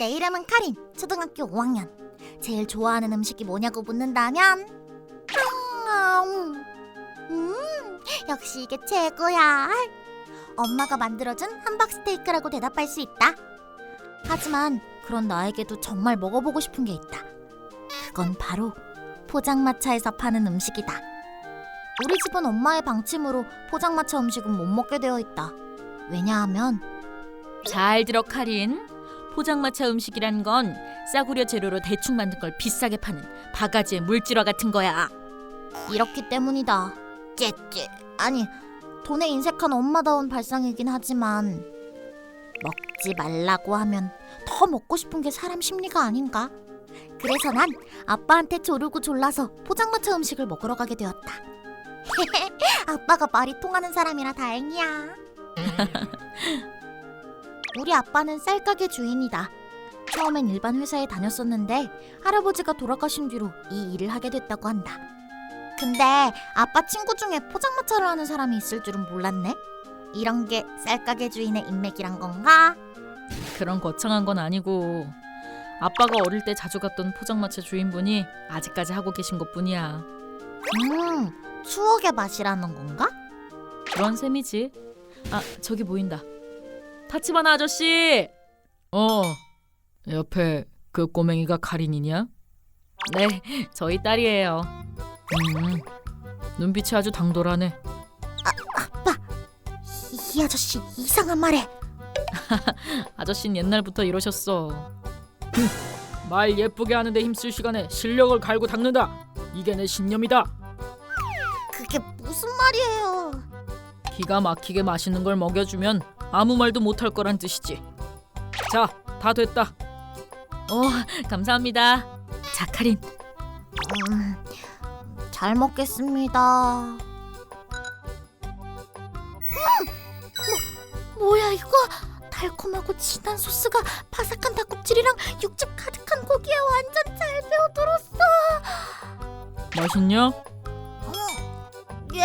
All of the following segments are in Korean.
내 이름은 카린, 초등학교 5학년. 제일 좋아하는 음식이 뭐냐고 묻는다면 역시 이게 최고야. 엄마가 만들어준 함박스테이크라고 대답할 수 있다. 하지만 그런 나에게도 정말 먹어보고 싶은 게 있다. 그건 바로 포장마차에서 파는 음식이다. 우리 집은 엄마의 방침으로 포장마차 음식은 못 먹게 되어 있다. 왜냐하면 잘 들어 카린. 포장마차 음식이란 건 싸구려 재료로 대충 만든 걸 비싸게 파는 바가지의 물질화 같은 거야. 이렇기 때문이다. 째째. 아니, 돈에 인색한 엄마다운 발상이긴 하지만 먹지 말라고 하면 더 먹고 싶은 게 사람 심리가 아닌가? 그래서 난 아빠한테 조르고 졸라서 포장마차 음식을 먹으러 가게 되었다. 아빠가 말이 통하는 사람이라 다행이야. 우리 아빠는 쌀가게 주인이다. 처음엔 일반 회사에 다녔었는데 할아버지가 돌아가신 뒤로 이 일을 하게 됐다고 한다. 근데 아빠 친구 중에 포장마차를 하는 사람이 있을 줄은 몰랐네. 이런 게 쌀가게 주인의 인맥이란 건가? 그런 거창한 건 아니고 아빠가 어릴 때 자주 갔던 포장마차 주인분이 아직까지 하고 계신 것뿐이야. 추억의 맛이라는 건가? 그런 셈이지. 아, 저기 보인다. 타치바나 아저씨! 옆에 그 꼬맹이가 카린이냐? 네, 저희 딸이에요. 눈빛이 아주 당돌하네. 아빠, 이 아저씨 이상한 말해. 아저씨는 옛날부터 이러셨어. 말 예쁘게 하는데 힘쓸 시간에 실력을 갈고 닦는다. 이게 내 신념이다. 그게 무슨 말이에요? 기가 막히게 맛있는 걸 먹여주면 아무 말도 못할 거란 뜻이지. 자, 다 됐다. 감사합니다. 자, 카린. 잘 먹겠습니다. 뭐야 이거? 달콤하고 진한 소스가 바삭한 닭껍질이랑 육즙 가득한 고기에 완전 잘 배어들었어. 맛있냐? 예.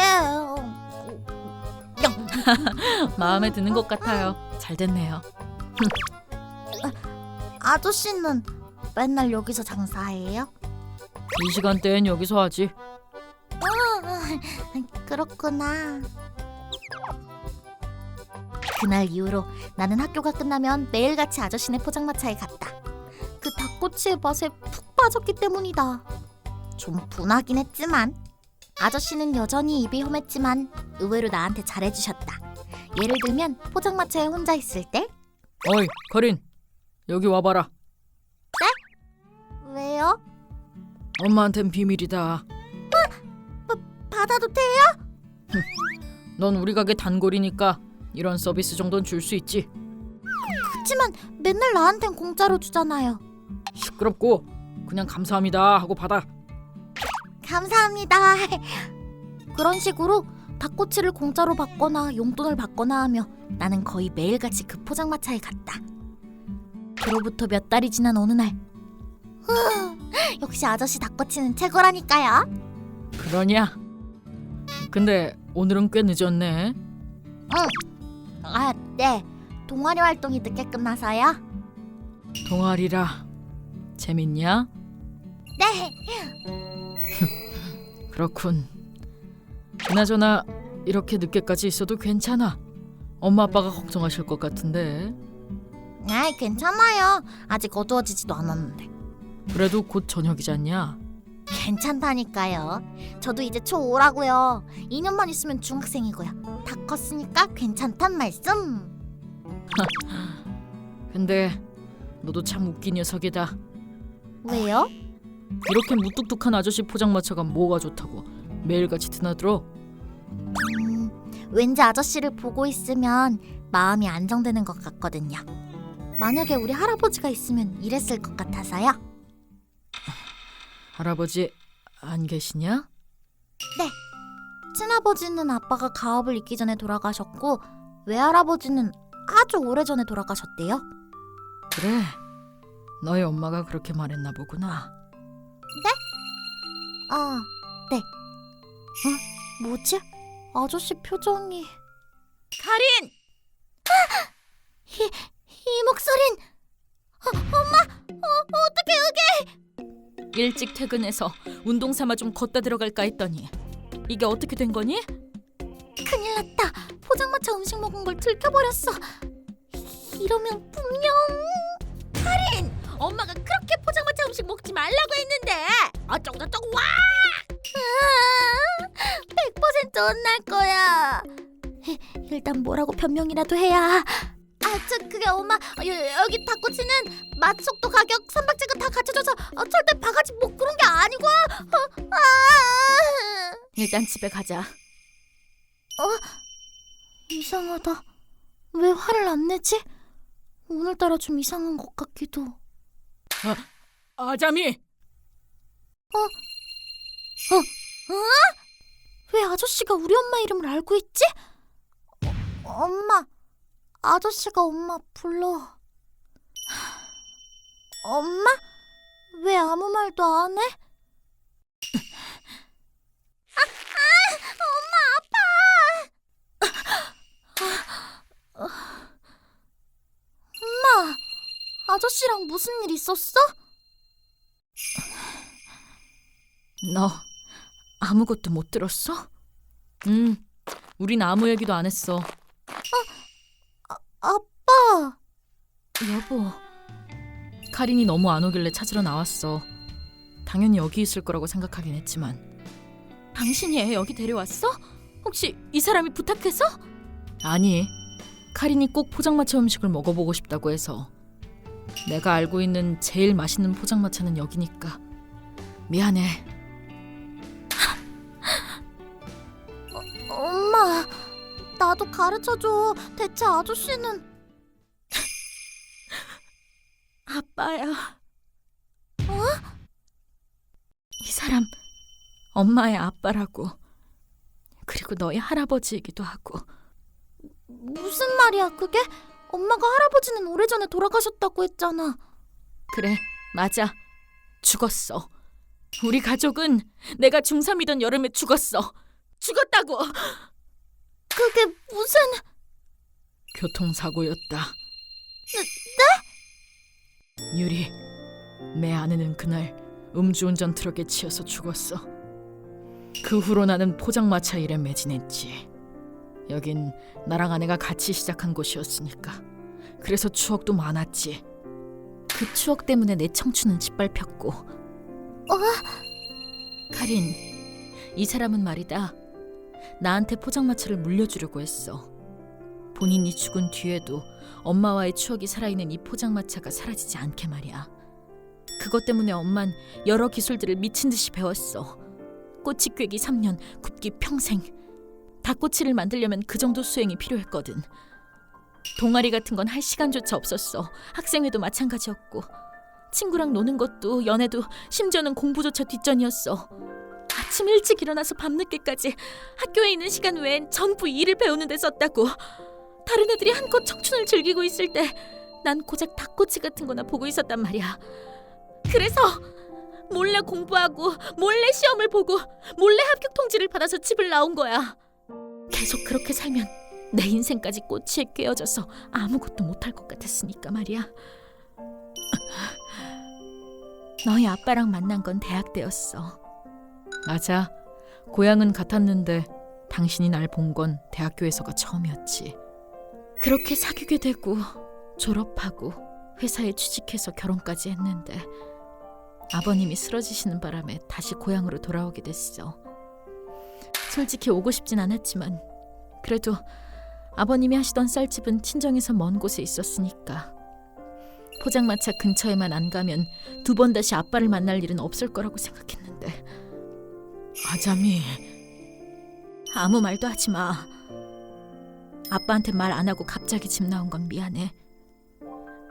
마음에 드는 것 같아요. 잘 됐네요. 아저씨는 맨날 여기서 장사해요? 이 시간대엔 여기서 하지. 그렇구나. 그날 이후로 나는 학교가 끝나면 매일같이 아저씨네 포장마차에 갔다. 그 닭꼬치의 맛에 푹 빠졌기 때문이다. 좀 분하긴 했지만 아저씨는 여전히 입이 험했지만 의외로 나한테 잘해주셨다. 예를 들면 포장마차에 혼자 있을 때. 어이, 카린. 여기 와봐라. 왜요? 엄마한텐 비밀이다. 받아도 돼요? 넌 우리 가게 단골이니까 이런 서비스 정도는 줄 수 있지. 그치만 맨날 나한텐 공짜로 주잖아요. 시끄럽고 그냥 감사합니다 하고 받아. 감사합니다. 그런 식으로 닭꼬치를 공짜로 받거나 용돈을 받거나 하며 나는 거의 매일같이 그 포장마차에 갔다. 그로부터 몇 달이 지난 어느 날, 역시 아저씨 닭꼬치는 최고라니까요. 그러냐? 근데 오늘은 꽤 늦었네. 네. 동아리 활동이 늦게 끝나서요. 동아리라. 재밌냐? 네. 그렇군. 그나저나 이렇게 늦게까지 있어도 괜찮아. 엄마 아빠가 걱정하실 것 같은데. 괜찮아요. 아직 어두워지지도 않았는데. 그래도 곧 저녁이잖냐. 괜찮다니까요. 저도 이제 초5라고요. 2년만 있으면 중학생이고요. 다 컸으니까 괜찮단 말씀. 근데 너도 참 웃긴 녀석이다. 왜요? 이렇게 무뚝뚝한 아저씨 포장마차가 뭐가 좋다고 매일같이 드나들어? 왠지 아저씨를 보고 있으면 마음이 안정되는 것 같거든요. 만약에 우리 할아버지가 있으면 이랬을 것 같아서요. 할아버지 안 계시냐? 네. 친아버지는 아빠가 가업을 잇기 전에 돌아가셨고 외할아버지는 아주 오래전에 돌아가셨대요. 그래, 너희 엄마가 그렇게 말했나 보구나. 네. 뭐지? 아저씨 표정이... 카린! 이 목소린... 엄마! 일찍 퇴근해서 운동 삼아 좀 걷다 들어갈까 했더니 이게 어떻게 된 거니? 큰일 났다. 포장마차 음식 먹은 걸 들켜버렸어. 이러면 분명 엄마가 그렇게 포장마차 음식 먹지 말라고 했는데 어쩌고저쩌고 와! 100% 혼날 거야. 일단 뭐라고 변명이라도 해야. 그게 엄마, 여기 닭꼬치는 맛, 속도, 가격, 선박지가 다 갖춰져서 절대 바가지 못 그런 게 아니고. 일단 집에 가자. 이상하다. 왜 화를 안 내지? 오늘따라 좀 이상한 것 같기도. 아자미! 왜 아저씨가 우리 엄마 이름을 알고 있지? 엄마, 아저씨가 엄마 불러. 엄마? 왜 아무 말도 안 해? 엄마, 아저씨랑 무슨 일 있었어? 너 아무것도 못 들었어? 우린 아무 얘기도 안 했어. 아빠. 여보, 카린이 너무 안 오길래 찾으러 나왔어. 당연히 여기 있을 거라고 생각하긴 했지만. 당신이 애 여기 데려왔어? 혹시 이 사람이 부탁해서? 아니, 카린이 꼭 포장마차 음식을 먹어보고 싶다고 해서. 내가 알고 있는 제일 맛있는 포장마차는 여기니까 미안해. 엄마, 나도 가르쳐줘. 대체 아저씨는... 아빠야. 이 사람 엄마의 아빠라고. 그리고 너희 할아버지이기도 하고. 무슨 말이야 그게? 엄마가 할아버지는 오래전에 돌아가셨다고 했잖아. 그래, 맞아. 죽었어. 우리 가족은 내가 중3이던 여름에 죽었어. 죽었다고. 그게 무슨... 교통사고였다. 유리, 내 아내는 그날 음주운전 트럭에 치여서 죽었어. 그 후로 나는 포장마차 일에 매진했지. 여긴 나랑 아내가 같이 시작한 곳이었으니까. 그래서 추억도 많았지. 그 추억 때문에 내 청춘은 짓밟혔고. 카린, 이 사람은 말이다, 나한테 포장마차를 물려주려고 했어. 본인이 죽은 뒤에도 엄마와의 추억이 살아있는 이 포장마차가 사라지지 않게 말이야. 그것 때문에 엄만 여러 기술들을 미친 듯이 배웠어. 꼬치 꿰기 3년, 굽기 평생. 닭꼬치를 만들려면 그 정도 수행이 필요했거든. 동아리 같은 건 할 시간조차 없었어. 학생회도 마찬가지였고. 친구랑 노는 것도, 연애도, 심지어는 공부조차 뒷전이었어. 아침 일찍 일어나서 밤늦게까지 학교에 있는 시간 외엔 전부 일을 배우는 데 썼다고. 다른 애들이 한껏 청춘을 즐기고 있을 때 난 고작 닭꼬치 같은 거나 보고 있었단 말이야. 그래서 몰래 공부하고 몰래 시험을 보고 몰래 합격 통지를 받아서 집을 나온 거야. 계속 그렇게 살면 내 인생까지 꼬치에 꿰어져서 아무것도 못할 것 같았으니까 말이야. 너희 아빠랑 만난 건 대학 때였어. 맞아. 고향은 같았는데 당신이 날 본 건 대학교에서가 처음이었지. 그렇게 사귀게 되고 졸업하고 회사에 취직해서 결혼까지 했는데 아버님이 쓰러지시는 바람에 다시 고향으로 돌아오게 됐어. 솔직히 오고 싶진 않았지만 그래도 아버님이 하시던 쌀집은 친정에서 먼 곳에 있었으니까 포장마차 근처에만 안 가면 2번 다시 아빠를 만날 일은 없을 거라고 생각했는데. 아자미, 아무 말도 하지 마. 아빠한테 말 안 하고 갑자기 집 나온 건 미안해.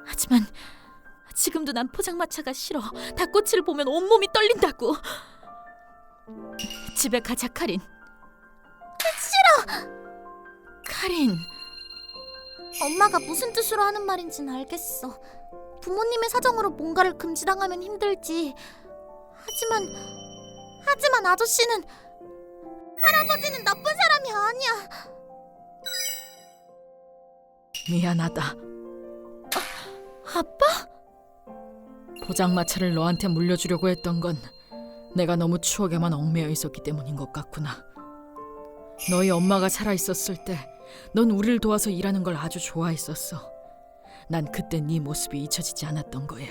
하지만 지금도 난 포장마차가 싫어. 닭꼬치를 보면 온몸이 떨린다고. 집에 가자, 카린. 싫어. 카린. 엄마가 무슨 뜻으로 하는 말인지는 알겠어. 부모님의 사정으로 뭔가를 금지당하면 힘들지. 하지만 아저씨는, 할아버지는 나쁜 사람이 아니야. 미안하다. 아빠? 포장마차를 너한테 물려주려고 했던 건 내가 너무 추억에만 얽매여 있었기 때문인 것 같구나. 너희 엄마가 살아있었을 때 넌 우리를 도와서 일하는 걸 아주 좋아했었어. 난 그때 네 모습이 잊혀지지 않았던 거야.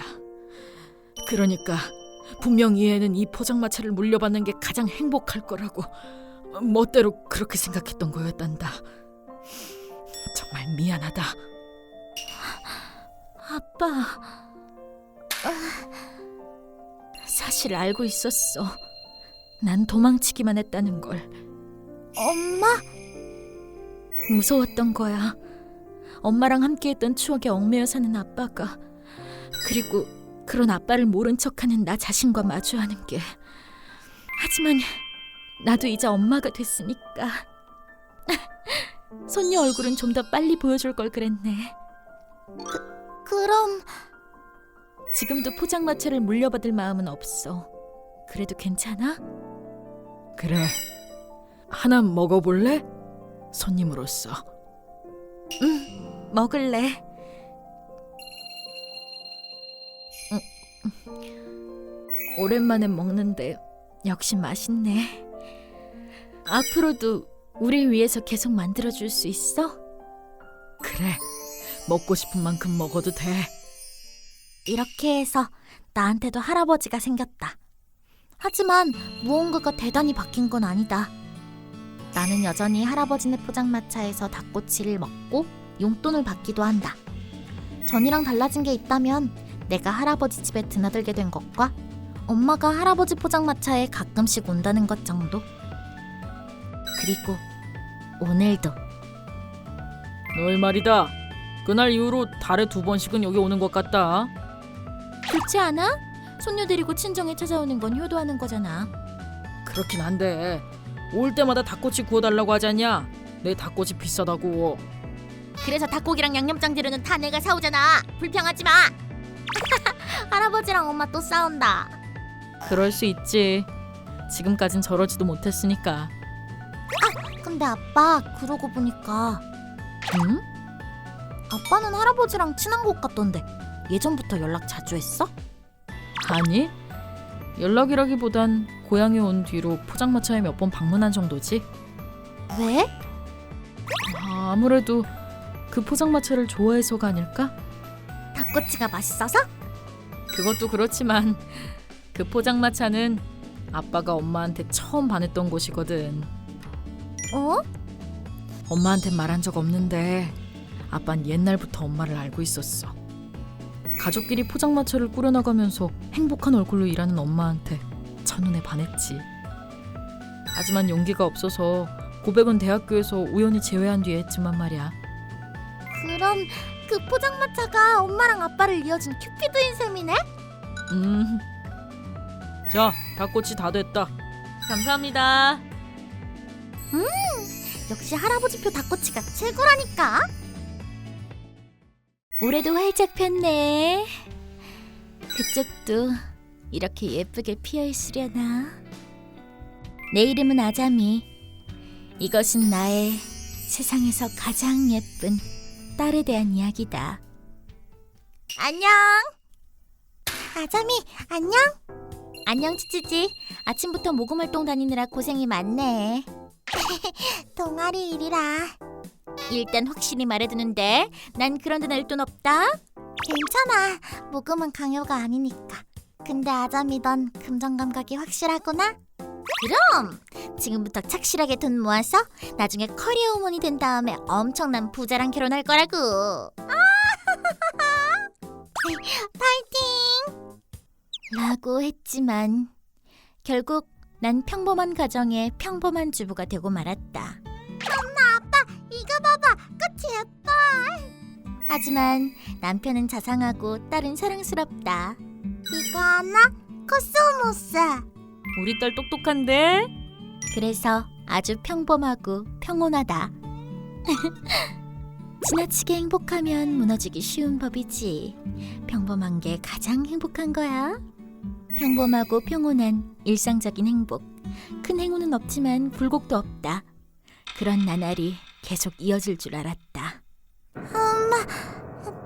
그러니까 분명 이 애는 이 포장마차를 물려받는 게 가장 행복할 거라고 멋대로 그렇게 생각했던 거였단다. 정말 미안하다. 아빠, 사실 알고 있었어. 난 도망치기만 했다는 걸. 엄마? 무서웠던 거야. 엄마랑 함께했던 추억에 얽매여 사는 아빠가, 그리고 그런 아빠를 모른 척하는 나 자신과 마주하는 게. 하지만 나도 이제 엄마가 됐으니까 손녀 얼굴은 좀 더 빨리 보여줄 걸 그랬네. 그럼 지금도 포장마차를 물려받을 마음은 없어. 그래도 괜찮아? 그래. 하나 먹어볼래? 손님으로서. 먹을래. 오랜만에 먹는데 역시 맛있네. 앞으로도 우리 위해서 계속 만들어줄 수 있어? 그래. 먹고 싶은 만큼 먹어도 돼. 이렇게 해서 나한테도 할아버지가 생겼다. 하지만 무언가가 대단히 바뀐 건 아니다. 나는 여전히 할아버지네 포장마차에서 닭꼬치를 먹고 용돈을 받기도 한다. 전이랑 달라진 게 있다면 내가 할아버지 집에 드나들게 된 것과 엄마가 할아버지 포장마차에 가끔씩 온다는 것 정도. 그리고 오늘도. 너희 말이다. 그날 이후로 달에 2번씩은 여기 오는 것 같다. 그렇지 않아? 손녀 데리고 친정에 찾아오는 건 효도하는 거잖아. 그렇긴 한데 올 때마다 닭꼬치 구워달라고 하지 않냐? 내 닭꼬치 비싸다고. 그래서 닭고기랑 양념장 재료는 다 내가 사오잖아. 불평하지 마. 할아버지랑 엄마 또 싸운다. 그럴 수 있지. 지금까진 저러지도 못했으니까. 근데 아빠, 그러고 보니까 응? 아빠는 할아버지랑 친한 것 같던데 예전부터 연락 자주 했어? 아니, 연락이라기보단 고향에 온 뒤로 포장마차에 몇 번 방문한 정도지. 왜? 아무래도 그 포장마차를 좋아해서가 아닐까? 닭꼬치가 맛있어서? 그것도 그렇지만 그 포장마차는 아빠가 엄마한테 처음 반했던 곳이거든. 어? 엄마한텐 말한 적 없는데 아빤 옛날부터 엄마를 알고 있었어. 가족끼리 포장마차를 꾸려나가면서 행복한 얼굴로 일하는 엄마한테 첫눈에 반했지. 하지만 용기가 없어서 고백은 대학교에서 우연히 제외한 뒤에 했지만 말이야. 그럼 그 포장마차가 엄마랑 아빠를 이어준 큐피드인 셈이네? 자, 닭꼬치 다 됐다. 감사합니다. 역시 할아버지표 닭꼬치가 최고라니까. 올해도 활짝 폈네. 그쪽도 이렇게 예쁘게 피어있으려나. 내 이름은 아자미. 이것은 나의 세상에서 가장 예쁜 딸에 대한 이야기다. 안녕. 아자미, 안녕. 안녕, 찌찌지. 아침부터 모금 활동 다니느라 고생이 많네. 동아리 일이라. 일단 확실히 말해두는데 난 그런 데 낼 돈 없다. 괜찮아. 모금은 강요가 아니니까. 근데 아자미 넌 금전 감각이 확실하구나. 그럼 지금부터 착실하게 돈 모아서 나중에 커리어 우먼이 된 다음에 엄청난 부자랑 결혼할 거라고. 파이팅! 라고 했지만 결국 난 평범한 가정의 평범한 주부가 되고 말았다. 엄마, 아빠, 이거 봐봐. 꽃이 예뻐. 하지만 남편은 자상하고 딸은 사랑스럽다. 이거 하나? 코스모스. 우리 딸 똑똑한데? 그래서 아주 평범하고 평온하다. 지나치게 행복하면 무너지기 쉬운 법이지. 평범한 게 가장 행복한 거야. 평범하고 평온한 일상적인 행복. 큰 행운은 없지만 굴곡도 없다. 그런 나날이 계속 이어질 줄 알았다. 엄마,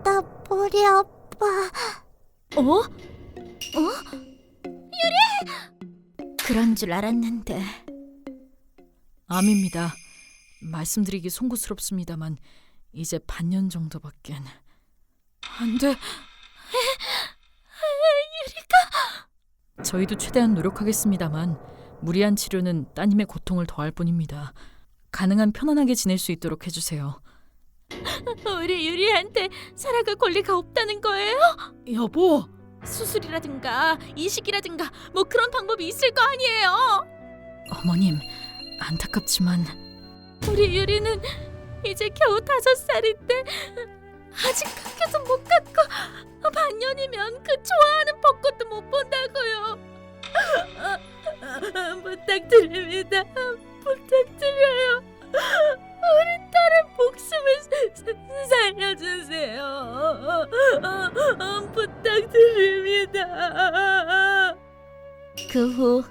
나 머리 아파. 어? 그런 줄 알았는데. 암입니다. 말씀드리기 송구스럽습니다만 이제 반년 정도밖엔. 안 돼. 유리가. 저희도 최대한 노력하겠습니다만 무리한 치료는 따님의 고통을 더할 뿐입니다. 가능한 편안하게 지낼 수 있도록 해주세요. 우리 유리한테 살아갈 권리가 없다는 거예요? 여보, 수술이라든가 이식이라든가 뭐 그런 방법이 있을 거 아니에요? 어머님, 안타깝지만 우리 유리는 이제 겨우 5살인데 아직 학교도 못 갔고 반년이면 그 좋아하는 벚꽃도 못 본다고요. 부탁드립니다. 부탁드려요. 우리 딸의 목숨을 살려주세요. 부탁드립니다. 그 후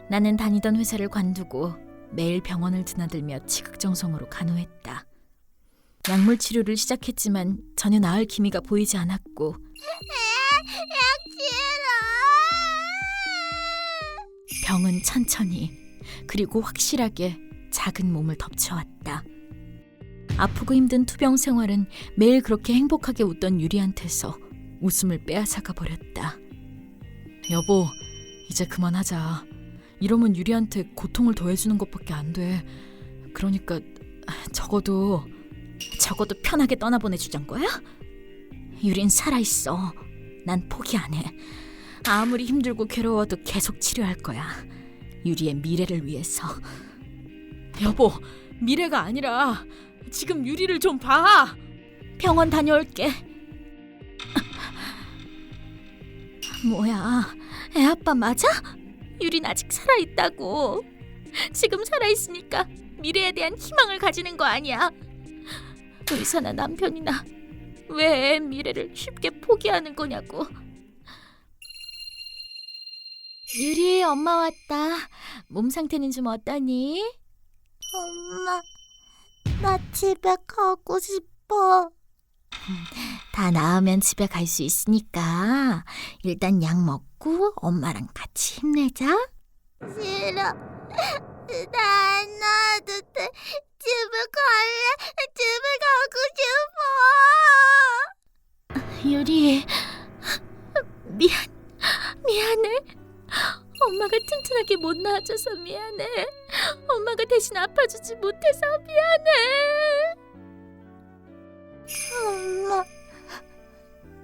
나는 다니던 회사를 관두고 매일 병원을 드나들며 지극정성으로 간호했다. 약물 치료를 시작했지만 전혀 나을 기미가 보이지 않았고 병은 천천히 그리고 확실하게 작은 몸을 덮쳐왔다. 아프고 힘든 투병 생활은 매일 그렇게 행복하게 웃던 유리한테서 웃음을 빼앗아가 버렸다. 여보, 이제 그만하자. 이러면 유리한테 고통을 더해주는 것밖에 안 돼. 그러니까 적어도 편하게 떠나보내주잔 거야? 유린 살아있어. 난 포기 안 해. 아무리 힘들고 괴로워도 계속 치료할 거야. 유리의 미래를 위해서. 여보, 미래가 아니라 지금 유리를 좀 봐. 병원 다녀올게. 뭐야, 애아빠 맞아? 유린 아직 살아있다고. 지금 살아있으니까 미래에 대한 희망을 가지는 거 아니야. 의사나 남편이나 왜 애 미래를 쉽게 포기하는 거냐고. 유리, 엄마 왔다. 몸 상태는 좀 어떠니? 엄마, 나 집에 가고 싶어. 다 나으면 집에 갈 수 있으니까 일단 약 먹고 엄마랑 같이 힘내자. 싫어. 나 안 나와도 돼. 집에 갈래. 집에 가고 싶어. 유리, 미안해. 엄마가 튼튼하게 못 낳아줘서 미안해. 엄마가 대신 아파주지 못해서 미안해. 엄마,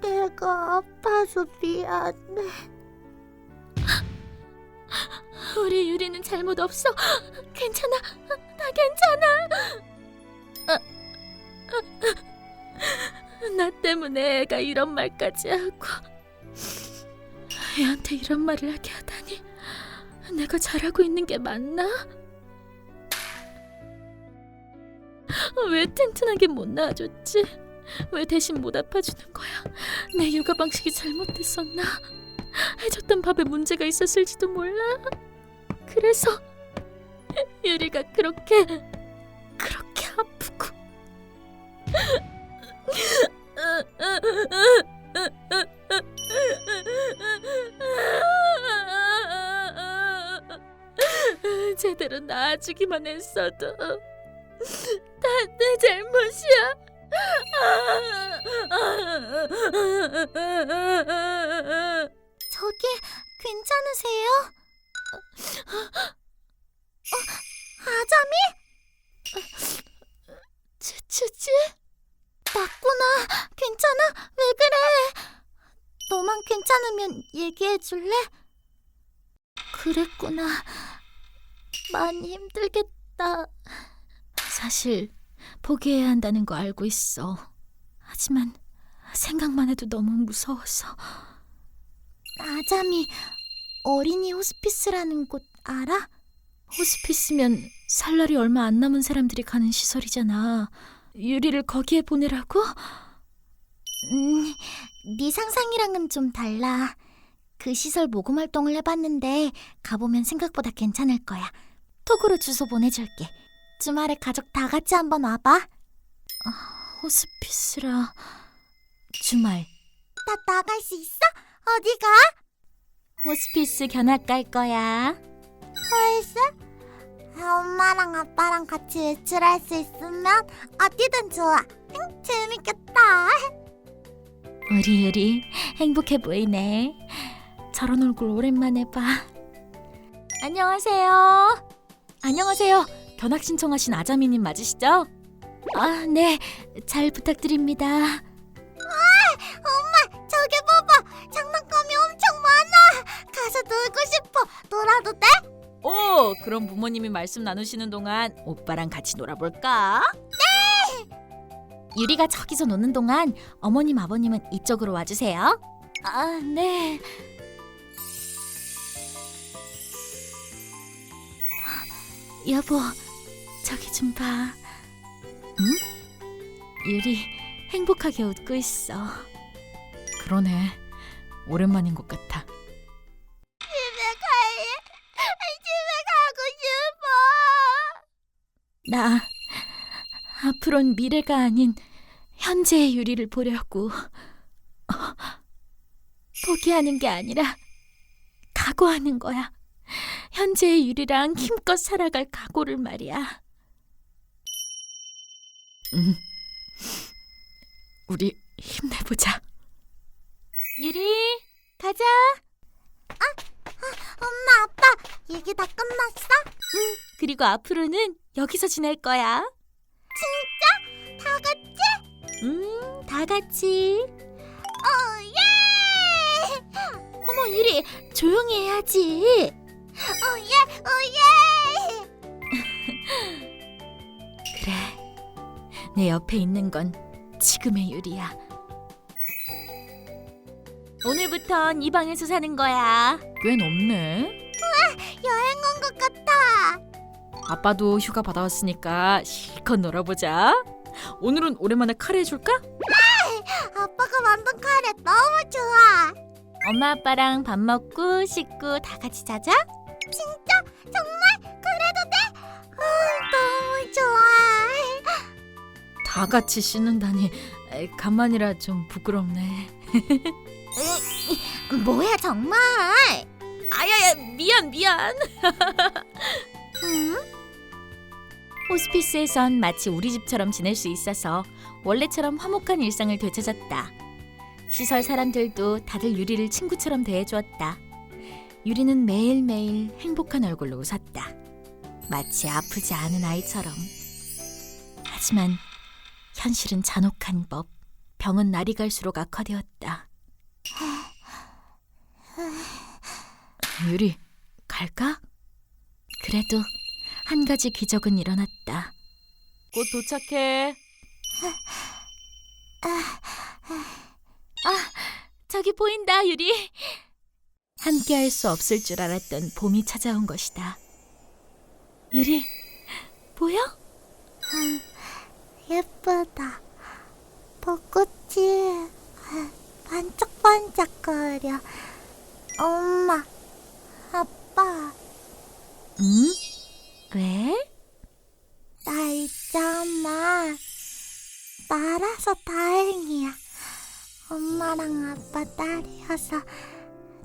내가 아파서 미안해. 우리 유리는 잘못 없어. 괜찮아. 나 괜찮아. 나 때문에 애가 이런 말까지 하고 애한테 이런 말을 하게 하다니. 내가 잘하고 있는 게 맞나? 왜 튼튼하게 못 낳아줬지? 왜 대신 못 아파주는 거야? 내 육아 방식이 잘못됐었나? 해줬던 밥에 문제가 있었을지도 몰라. 그래서 유리가 그렇게 아프고. 제대로 낳아주기만 했어도 다 내 잘못이야. 저기 괜찮으세요? 아자미? 츠츠지? 맞구나. 괜찮아? 왜 그래? 너만 괜찮으면 얘기해줄래? 그랬구나. 많이 힘들겠다. 사실 포기해야 한다는 거 알고 있어. 하지만 생각만 해도 너무 무서워서. 아자미, 어린이 호스피스라는 곳 알아? 호스피스면 살 날이 얼마 안 남은 사람들이 가는 시설이잖아. 유리를 거기에 보내라고? 네 상상이랑은 좀 달라. 그 시설 모금 활동을 해봤는데 가보면 생각보다 괜찮을 거야. 톡으로 주소 보내줄게. 주말에 가족 다 같이 한번 와봐. 호스피스라. 주말. 나 나갈 수 있어? 어디 가? 호스피스 견학 갈 거야. 헐스? 엄마랑 아빠랑 같이 외출할 수 있으면 어디든 좋아. 응, 재밌겠다. 우리 유리 행복해 보이네. 저런 얼굴 오랜만에 봐. 안녕하세요. 안녕하세요. 견학 신청하신 아자미님 맞으시죠? 아, 네. 잘 부탁드립니다. 엄마, 저기 봐봐. 장난감이 엄청 많아. 가서 놀고 싶어. 놀아도 돼? 오, 그럼 부모님이 말씀 나누시는 동안 오빠랑 같이 놀아볼까? 네! 유리가 저기서 노는 동안 어머님, 아버님은 이쪽으로 와주세요. 아, 네. 여보, 저기 좀 봐. 응? 유리 행복하게 웃고 있어. 그러네. 오랜만인 것 같아. 집에 가고 싶어. 나 앞으로는 미래가 아닌 현재의 유리를 보려고. 포기하는 게 아니라 각오하는 거야. 현재의 유리랑 힘껏 살아갈 각오를 말이야. 우리 힘내보자. 유리, 가자. 엄마, 아빠, 얘기 다 끝났어? 그리고 앞으로는 여기서 지낼 거야. 다 같이? 다 같이. 예! 어머, 유리, 조용히 해야지. 오예! 그래, 내 옆에 있는 건 지금의 유리야. 오늘부턴 이 방에서 사는 거야. 꽤 넓네. 여행 온 것 같아. 아빠도 휴가 받아왔으니까 실컷 놀아보자. 오늘은 오랜만에 카레 해줄까? 아빠가 만든 카레 너무 좋아. 엄마 아빠랑 밥 먹고 씻고 다 같이 자자. 진짜? 정말? 그래도 돼? 너무 좋아. 다 같이 씻는다니 간만이라 좀 부끄럽네. 뭐야 정말? 아야야, 미안. 응? 호스피스에선 마치 우리 집처럼 지낼 수 있어서 원래처럼 화목한 일상을 되찾았다. 시설 사람들도 다들 유리를 친구처럼 대해주었다. 유리는 매일매일 행복한 얼굴로 웃었다. 마치 아프지 않은 아이처럼. 하지만 현실은 잔혹한 법. 병은 날이 갈수록 악화되었다. 유리, 갈까? 그래도 한 가지 기적은 일어났다. 곧 도착해. 저기 보인다, 유리. 함께할 수 없을 줄 알았던 봄이 찾아온 것이다. 유리, 보여? 예쁘다. 벚꽃이 반짝반짝거려. 엄마, 아빠, 응? 왜? 나 있잖아. 나라서 다행이야. 엄마랑 아빠 딸이어서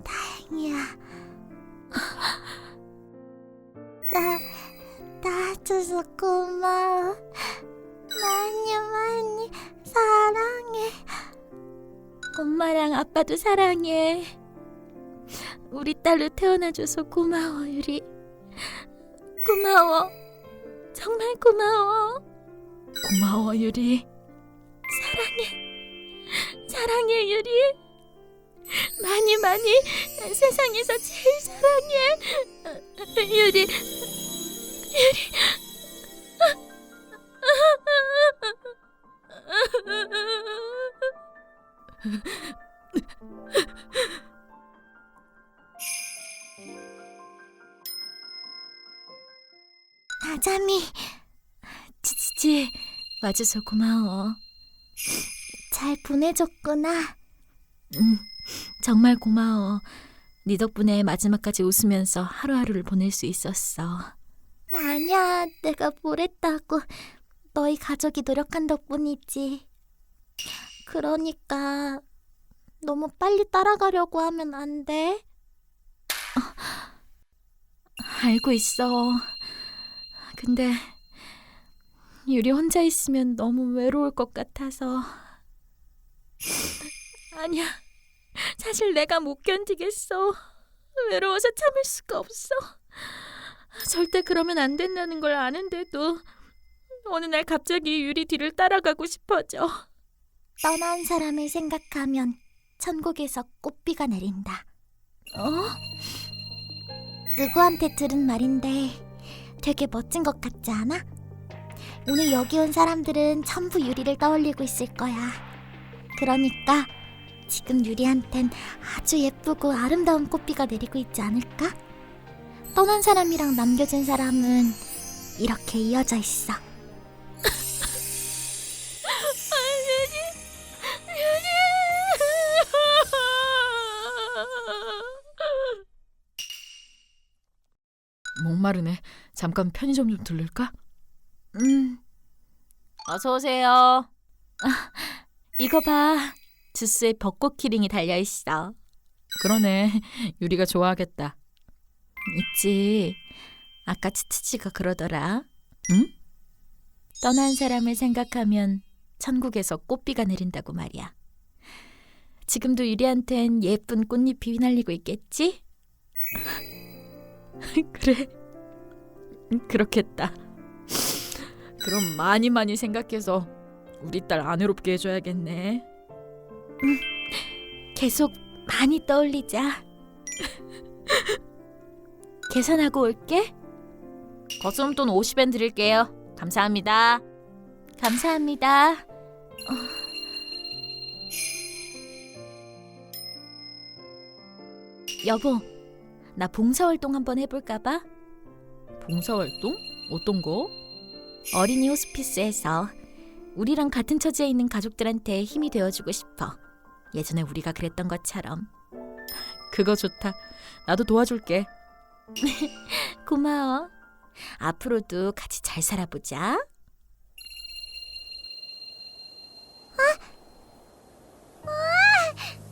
다행이야. 나줘서 고마워. 많이 사랑해. 엄마랑 아빠도 사랑해. 우리 딸로 태어나줘서 고마워, 유리. 고마워. 정말 고마워. 고마워, 유리. 사랑해, 유리. 많이 세상에서 제일 사랑해. 유리. 아자미, 지지지, 와줘서 고마워. 잘 보내줬구나. 정말 고마워. 네 덕분에 마지막까지 웃으면서 하루하루를 보낼 수 있었어. 아니야, 내가 뭐랬다고. 너희 가족이 노력한 덕분이지. 그러니까 너무 빨리 따라가려고 하면 안 돼. 알고 있어. 근데 유리 혼자 있으면 너무 외로울 것 같아서. 아니야. 사실 내가 못 견디겠어. 외로워서 참을 수가 없어. 절대 그러면 안 된다는 걸 아는데도 어느 날 갑자기 유리 뒤를 따라가고 싶어져. 떠난 사람을 생각하면 천국에서 꽃비가 내린다. 누구한테 들은 말인데 되게 멋진 것 같지 않아? 오늘 여기 온 사람들은 전부 유리를 떠올리고 있을 거야. 그러니까 지금 유리한텐 아주 예쁘고 아름다운 꽃비가 내리고 있지 않을까? 떠난 사람이랑 남겨진 사람은 이렇게 이어져 있어. 목마르네. 잠깐 편의점 좀 들를까? 어서 오세요. 이거 봐. 주스에 벚꽃 키링이 달려있어. 그러네. 유리가 좋아하겠다. 있지. 아까 치치지가 그러더라. 응? 떠난 사람을 생각하면 천국에서 꽃비가 내린다고 말이야. 지금도 유리한텐 예쁜 꽃잎이 휘날리고 있겠지? 그래. 그렇겠다. 그럼 많이 많이 생각해서 우리 딸 안 외롭게 해줘야겠네. 계속 많이 떠올리자. 계산하고 올게. 거스름돈 50엔 드릴게요. 감사합니다. 감사합니다. 여보, 나 봉사활동 한번 해볼까 봐. 봉사활동? 어떤 거? 어린이 호스피스에서 우리랑 같은 처지에 있는 가족들한테 힘이 되어주고 싶어. 예전에 우리가 그랬던 것처럼. 그거 좋다. 나도 도와줄게. 고마워. 앞으로도 같이 잘 살아보자.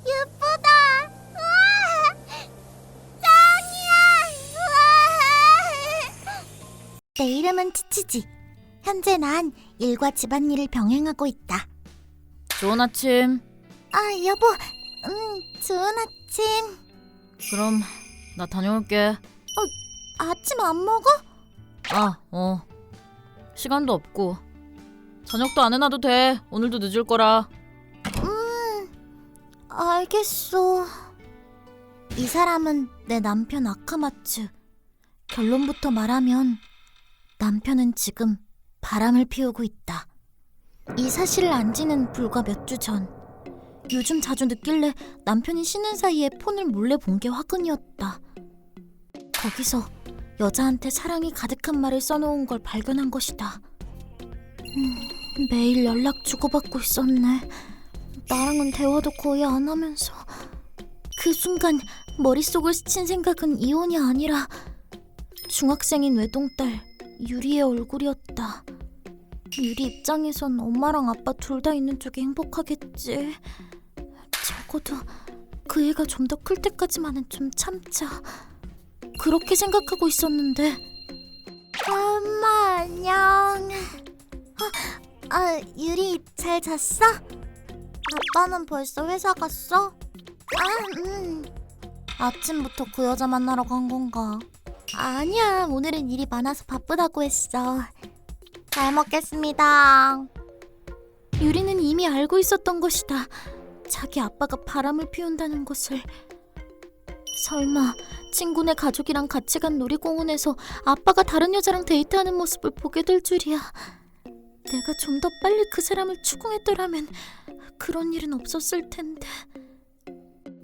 예쁘다. 짱이야. 내 이름은 치치지. 현재 난 일과 집안일을 병행하고 있다. 좋은 아침. 아, 여보. 좋은 아침. 그럼 나 다녀올게. 아침 안 먹어? 시간도 없고 저녁도 안 해놔도 돼. 오늘도 늦을 거라. 알겠어. 이 사람은 내 남편 아카마츠. 결론부터 말하면 남편은 지금 바람을 피우고 있다. 이 사실을 안 지는 불과 몇 주 전, 요즘 자주 느낄래 남편이 쉬는 사이에 폰을 몰래 본 게 화근이었다. 거기서 여자한테 사랑이 가득한 말을 써놓은 걸 발견한 것이다. 매일 연락 주고받고 있었네. 나랑은 대화도 거의 안 하면서. 그 순간 머릿속을 스친 생각은 이혼이 아니라 중학생인 외동딸 유리의 얼굴이었다. 유리 입장에선 엄마랑 아빠 둘 다 있는 쪽이 행복하겠지. 적어도 그 애가 좀 더 클 때까지만은 좀 참자. 그렇게 생각하고 있었는데. 엄마 안녕. 유리 잘 잤어? 아빠는 벌써 회사 갔어? 아침부터 그 여자 만나러 간 건가? 아니야, 오늘은 일이 많아서 바쁘다고 했어. 잘 먹겠습니다. 유리는 이미 알고 있었던 것이다. 자기 아빠가 바람을 피운다는 것을. 설마 친구네 가족이랑 같이 간 놀이공원에서 아빠가 다른 여자랑 데이트하는 모습을 보게 될 줄이야. 내가 좀 더 빨리 그 사람을 추궁했더라면 그런 일은 없었을 텐데.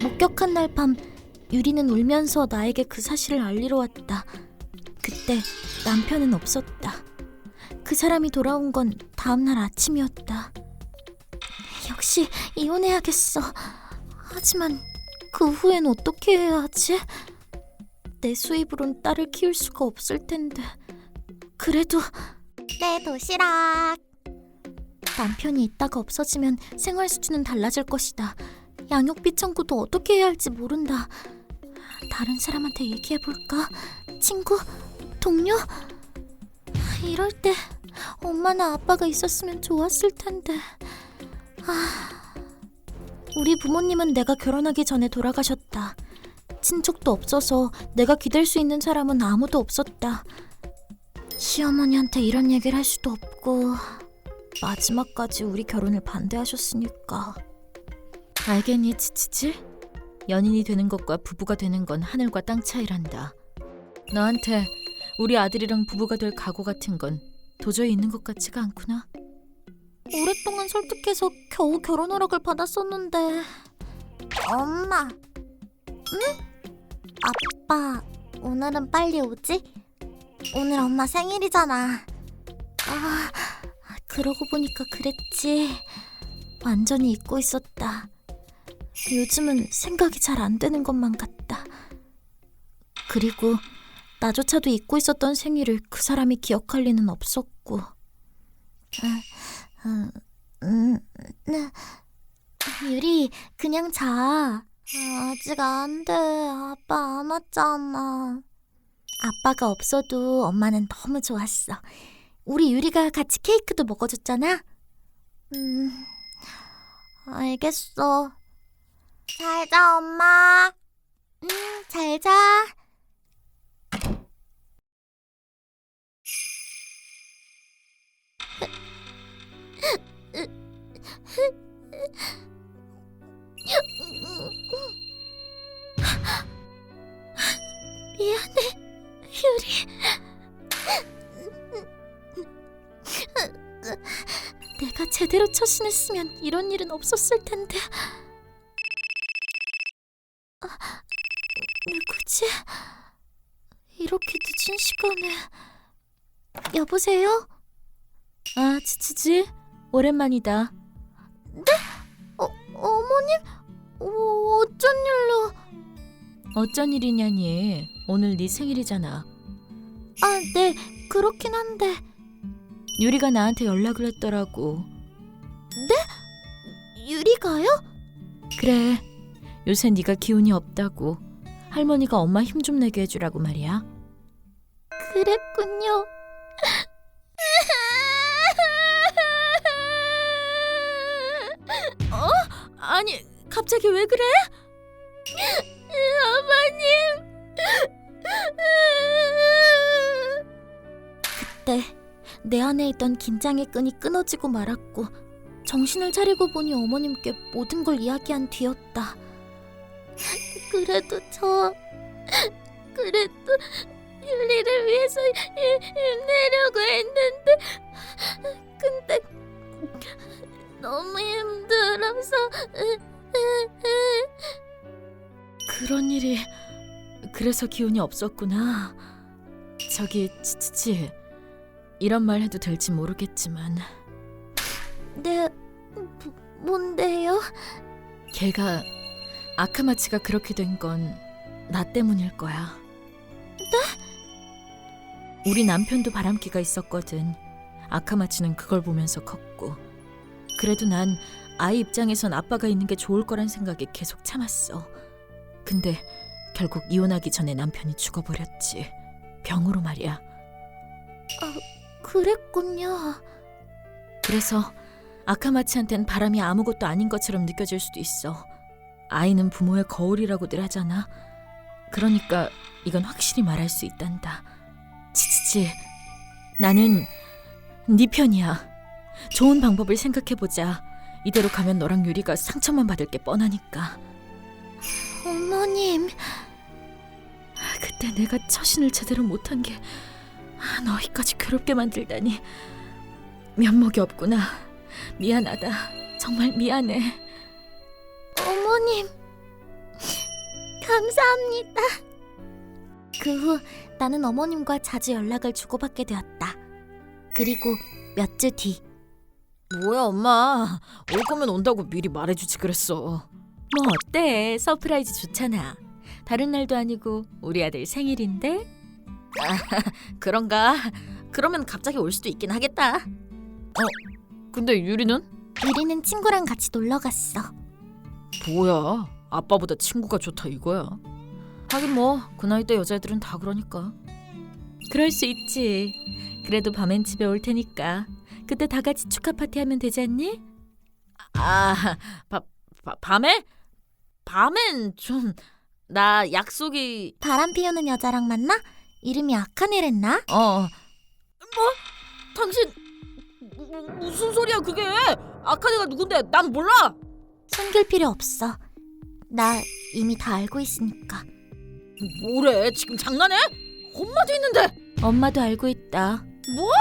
목격한 날 밤, 유리는 울면서 나에게 그 사실을 알리러 왔다. 그때 남편은 없었다. 그 사람이 돌아온 건 다음날 아침이었다. 역시 이혼해야겠어. 하지만 그 후엔 어떻게 해야 하지? 내 수입으론 딸을 키울 수가 없을 텐데. 그래도 내 도시락. 남편이 있다가 없어지면 생활 수준은 달라질 것이다. 양육비 청구도 어떻게 해야 할지 모른다. 다른 사람한테 얘기해볼까? 친구? 동료? 이럴 때 엄마나 아빠가 있었으면 좋았을 텐데. 우리 부모님은 내가 결혼하기 전에 돌아가셨다. 친척도 없어서 내가 기댈 수 있는 사람은 아무도 없었다. 시어머니한테 이런 얘기를 할 수도 없고 마지막까지 우리 결혼을 반대하셨으니까. 알겠니, 치치지? 연인이 되는 것과 부부가 되는 건 하늘과 땅 차이란다. 너한테 우리 아들이랑 부부가 될 각오 같은 건 도저히 있는 것 같지가 않구나. 오랫동안 설득해서 겨우 결혼 허락을 받았었는데. 엄마. 응? 아빠 오늘은 빨리 오지? 오늘 엄마 생일이잖아. 그러고 보니까 그랬지. 완전히 잊고 있었다. 요즘은 생각이 잘 안 되는 것만 같다. 그리고 나조차도 잊고 있었던 생일을 그 사람이 기억할 리는 없었고. 유리, 그냥 자. 아직 안 돼. 아빠 안 왔잖아. 아빠가 없어도 엄마는 너무 좋았어. 우리 유리가 같이 케이크도 먹어줬잖아. 알겠어. 잘 자, 엄마. 잘 자. 미안해, 유리. 내가 제대로 처신했으면 이런 일은 없었을 텐데. 누구지? 이렇게 늦은 시간에. 여보세요? 치치지? 오랜만이다. 어머님? 어쩐 일로? 어쩐 일이냐니. 오늘 네 생일이잖아. 네, 그렇긴 한데. 유리가 나한테 연락을 했더라고. 유리가요? 그래, 요새 네가 기운이 없다고 할머니가 엄마 힘 좀 내게 해주라고 말이야. 그랬군요. 아니, 갑자기 왜 그래? 어머님. 그때 내 안에 있던 긴장의 끈이 끊어지고 말았고 정신을 차리고 보니 어머님께 모든 걸 이야기한 뒤였다. 그래도 유리를 위해서 힘내려고 했는데 근데 너무 힘들어서. 그런 일이. 그래서 기운이 없었구나. 저기 치치지, 이런 말 해도 될지 모르겠지만 네, 뭔데요? 걔가, 아카마치가 그렇게 된 건 나 때문일 거야. 네? 우리 남편도 바람기가 있었거든. 아카마치는 그걸 보면서 컸고. 그래도 난 아이 입장에선 아빠가 있는 게 좋을 거란 생각에 계속 참았어. 근데 결국 이혼하기 전에 남편이 죽어버렸지. 병으로 말이야. 그랬군요. 그래서 아카마치한텐 바람이 아무것도 아닌 것처럼 느껴질 수도 있어. 아이는 부모의 거울이라고들 하잖아. 그러니까 이건 확실히 말할 수 있단다. 치치지, 나는 네 편이야. 좋은 방법을 생각해보자. 이대로 가면 너랑 유리가 상처만 받을 게 뻔하니까. 어머님. 그때 내가 처신을 제대로 못한 게 너희까지 괴롭게 만들다니. 면목이 없구나. 미안하다. 정말 미안해. 어머님. 감사합니다. 그 후 나는 어머님과 자주 연락을 주고받게 되었다. 그리고 몇 주 뒤. 뭐야 엄마, 올 거면 온다고 미리 말해주지 그랬어. 뭐 어때? 서프라이즈 좋잖아. 다른 날도 아니고 우리 아들 생일인데. 그런가? 그러면 갑자기 올 수도 있긴 하겠다. 근데 유리는? 유리는 친구랑 같이 놀러 갔어. 뭐야, 아빠보다 친구가 좋다 이거야. 하긴 뭐 그 나이 때 여자애들은 다 그러니까. 그럴 수 있지. 그래도 밤엔 집에 올 테니까 그때 다 같이 축하 파티 하면 되지 않니? 밤에? 밤엔 좀 나 약속이 바람 피우는 여자랑 만나? 이름이 아카네랬나? 뭐? 당신 무슨 소리야 그게? 아카네가 누군데? 난 몰라. 숨길 필요 없어. 나 이미 다 알고 있으니까. 뭐래? 지금 장난해? 엄마도 있는데. 엄마도 알고 있다. 뭐?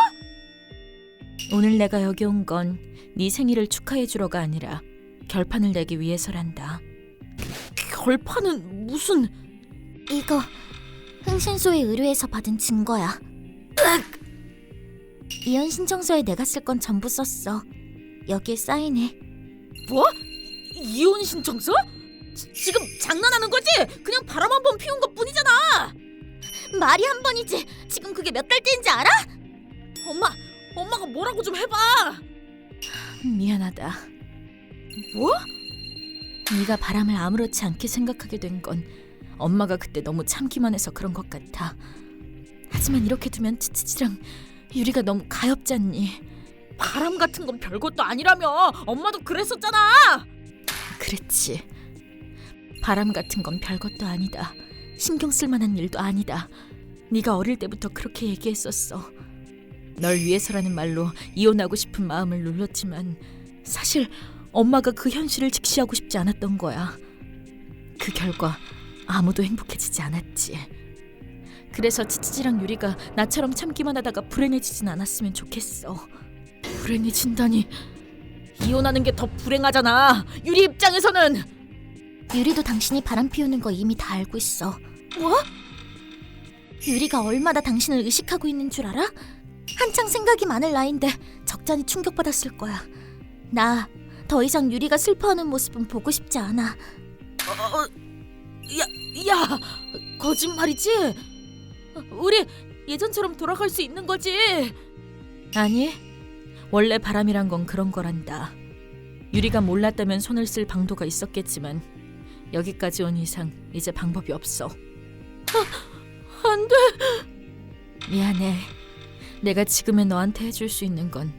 오늘 내가 여기 온 건 네 생일을 축하해 주러가 아니라 결판을 내기 위해서란다. 결판은 무슨... 이거 흥신소의 의뢰에서 받은 증거야. 이혼 신청서에 내가 쓸 건 전부 썼어. 여기에 사인해. 뭐? 이혼 신청서? 지금 장난하는 거지? 그냥 바람 한 번 피운 것 뿐이잖아. 말이 한 번이지. 지금 그게 몇 달째인지 알아? 엄마가 뭐라고 좀 해봐. 미안하다. 뭐? 네가 바람을 아무렇지 않게 생각하게 된 건 엄마가 그때 너무 참기만 해서 그런 것 같아. 하지만 이렇게 두면 치치지랑 유리가 너무 가엾잖니. 바람 같은 건 별것도 아니라며. 엄마도 그랬었잖아. 그렇지. 바람 같은 건 별것도 아니다. 신경 쓸 만한 일도 아니다. 네가 어릴 때부터 그렇게 얘기했었어. 널 위해서라는 말로 이혼하고 싶은 마음을 눌렀지만 사실 엄마가 그 현실을 직시하고 싶지 않았던 거야. 그 결과 아무도 행복해지지 않았지. 그래서 치치지랑 유리가 나처럼 참기만 하다가 불행해지진 않았으면 좋겠어. 불행해진다니. 이혼하는 게 더 불행하잖아. 유리 입장에서는. 유리도 당신이 바람 피우는 거 이미 다 알고 있어. 뭐? 유리가 얼마나 당신을 의식하고 있는 줄 알아? 한창 생각이 많을 나이인데 적잖이 충격받았을 거야. 나 더 이상 유리가 슬퍼하는 모습은 보고 싶지 않아. 야, 거짓말이지? 우리 예전처럼 돌아갈 수 있는 거지? 아니, 원래 바람이란 건 그런 거란다. 유리가 몰랐다면 손을 쓸 방도가 있었겠지만 여기까지 온 이상 이제 방법이 없어. 안 돼. 미안해. 내가 지금의 너한테 해줄 수 있는 건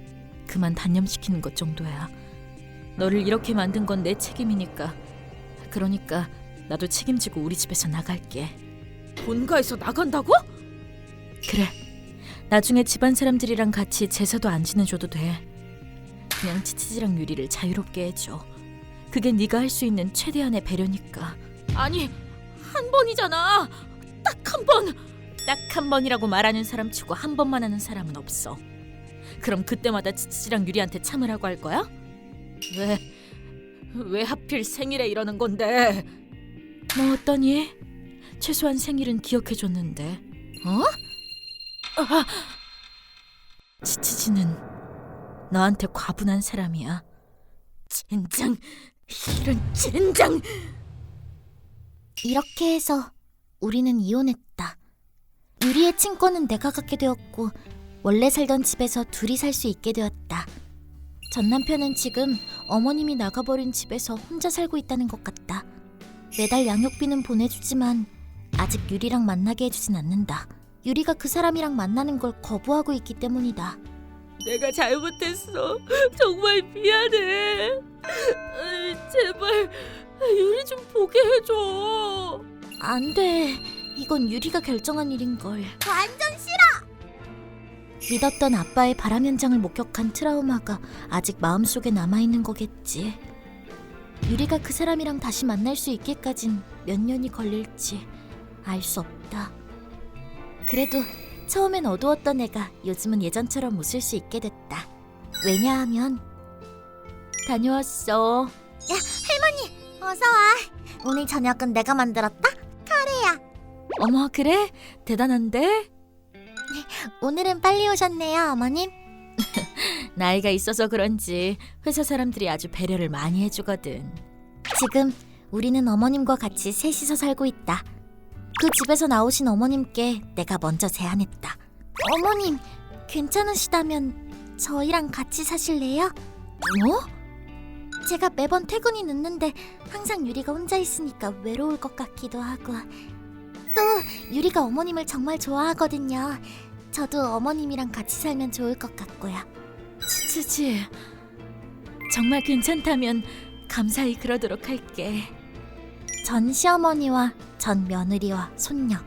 그만 단념시키는 것 정도야. 너를 이렇게 만든 건 내 책임이니까. 그러니까 나도 책임지고 우리 집에서 나갈게. 본가에서 나간다고? 그래. 나중에 집안 사람들이랑 같이 제사도 안 지내줘도 돼. 그냥 치치지랑 유리를 자유롭게 해줘. 그게 네가 할 수 있는 최대한의 배려니까. 아니, 한 번이잖아. 딱 한 번. 딱 한 번이라고 말하는 사람 치고 한 번만 하는 사람은 없어. 그럼 그때마다 치치지랑 유리한테 참으라고 할 거야? 왜 하필 생일에 이러는 건데? 뭐 어떠니? 최소한 생일은 기억해줬는데. 어? 치치지는 너한테 과분한 사람이야. 젠장! 이런 젠장! 이렇게 해서 우리는 이혼했다. 유리의 친권은 내가 갖게 되었고 원래 살던 집에서 둘이 살 수 있게 되었다. 전 남편은 지금 어머님이 나가버린 집에서 혼자 살고 있다는 것 같다. 매달 양육비는 보내주지만 아직 유리랑 만나게 해주진 않는다. 유리가 그 사람이랑 만나는 걸 거부하고 있기 때문이다. 내가 잘못했어. 정말 미안해. 제발 유리 좀 보게 해줘. 안 돼. 이건 유리가 결정한 일인걸. 완전 싫어. 믿었던 아빠의 바람 현장을 목격한 트라우마가 아직 마음속에 남아있는 거겠지. 유리가 그 사람이랑 다시 만날 수 있기까진 몇 년이 걸릴지 알 수 없다. 그래도 처음엔 어두웠던 애가 요즘은 예전처럼 웃을 수 있게 됐다. 왜냐하면 다녀왔어. 야, 할머니 어서 와. 오늘 저녁은 내가 만들었다. 카레야. 어머, 그래? 대단한데? 오늘은 빨리 오셨네요, 어머님. 나이가 있어서 그런지 회사 사람들이 아주 배려를 많이 해주거든. 지금 우리는 어머님과 같이 셋이서 살고 있다. 그 집에서 나오신 어머님께 내가 먼저 제안했다. 어머님, 괜찮으시다면 저희랑 같이 사실래요? 뭐? 제가 매번 퇴근이 늦는데 항상 유리가 혼자 있으니까 외로울 것 같기도 하고. 또 유리가 어머님을 정말 좋아하거든요. 저도 어머님이랑 같이 살면 좋을 것 같고요. 치치지. 정말 괜찮다면 감사히 그러도록 할게. 전 시어머니와 전 며느리와 손녀.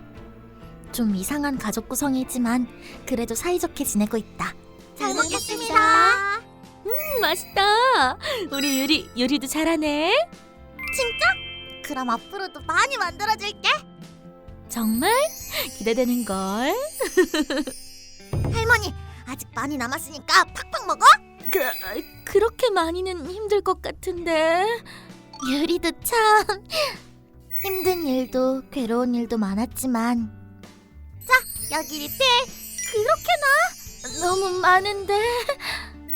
좀 이상한 가족 구성이지만 그래도 사이좋게 지내고 있다. 잘 먹겠습니다. 맛있다. 우리 요리도 잘하네. 그럼 앞으로도 많이 만들어줄게. 정말 기대되는 걸. 할머니, 아직 많이 남았으니까 팍팍 먹어. 그렇게 많이는 힘들 것 같은데. 유리도 참 힘든 일도 괴로운 일도 많았지만 자, 여기 리필. 그렇게나? 너무 많은데.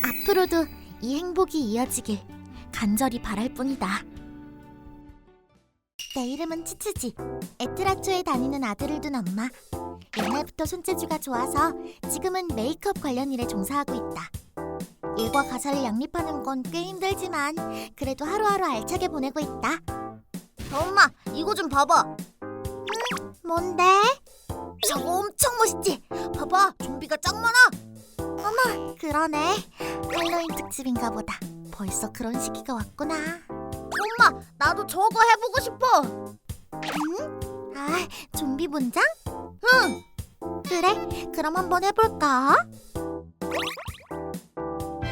앞으로도 이 행복이 이어지길 간절히 바랄 뿐이다. 내 이름은 치치지. 에트라초에 다니는 아들을 둔 엄마. 옛날부터 손재주가 좋아서 지금은 메이크업 관련 일에 종사하고 있다. 일과 가사를 양립하는 건 꽤 힘들지만 그래도 하루하루 알차게 보내고 있다. 엄마, 이거 좀 봐봐. 뭔데? 저거 엄청 멋있지? 봐봐, 좀비가 짱 많아. 어머, 그러네. 할로윈 특집인가 보다. 벌써 그런 시기가 왔구나. 엄마, 나도 저거 해보고 싶어. 응? 아, 좀비 분장? 응. 그래, 그럼 한번 해볼까?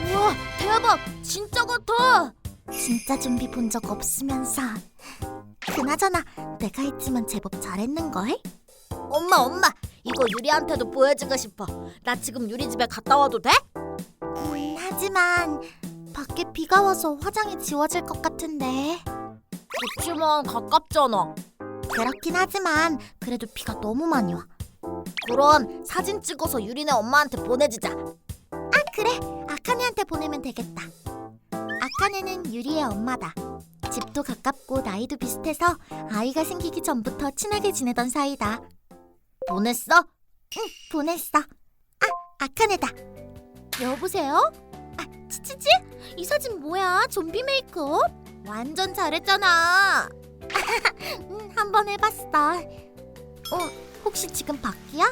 우와, 대박! 진짜 같아! 진짜 좀비 본 적 없으면서. 그나저나 내가 했지만 제법 잘했는걸? 엄마, 이거 유리한테도 보여주고 싶어. 나 지금 유리 집에 갔다 와도 돼? 하지만 밖에 비가 와서 화장이 지워질 것 같은데. 그치만 가깝잖아. 그렇긴 하지만 그래도 비가 너무 많이 와. 그럼 사진 찍어서 유리네 엄마한테 보내주자. 아, 그래. 아카네한테 보내면 되겠다. 아카네는 유리의 엄마다. 집도 가깝고 나이도 비슷해서 아이가 생기기 전부터 친하게 지내던 사이다. 보냈어? 응, 보냈어. 아, 아카네다. 여보세요? 아, 치치지? 이 사진 뭐야? 좀비 메이크업? 완전 잘했잖아. 한번 해봤어. 혹시 지금 밖이야?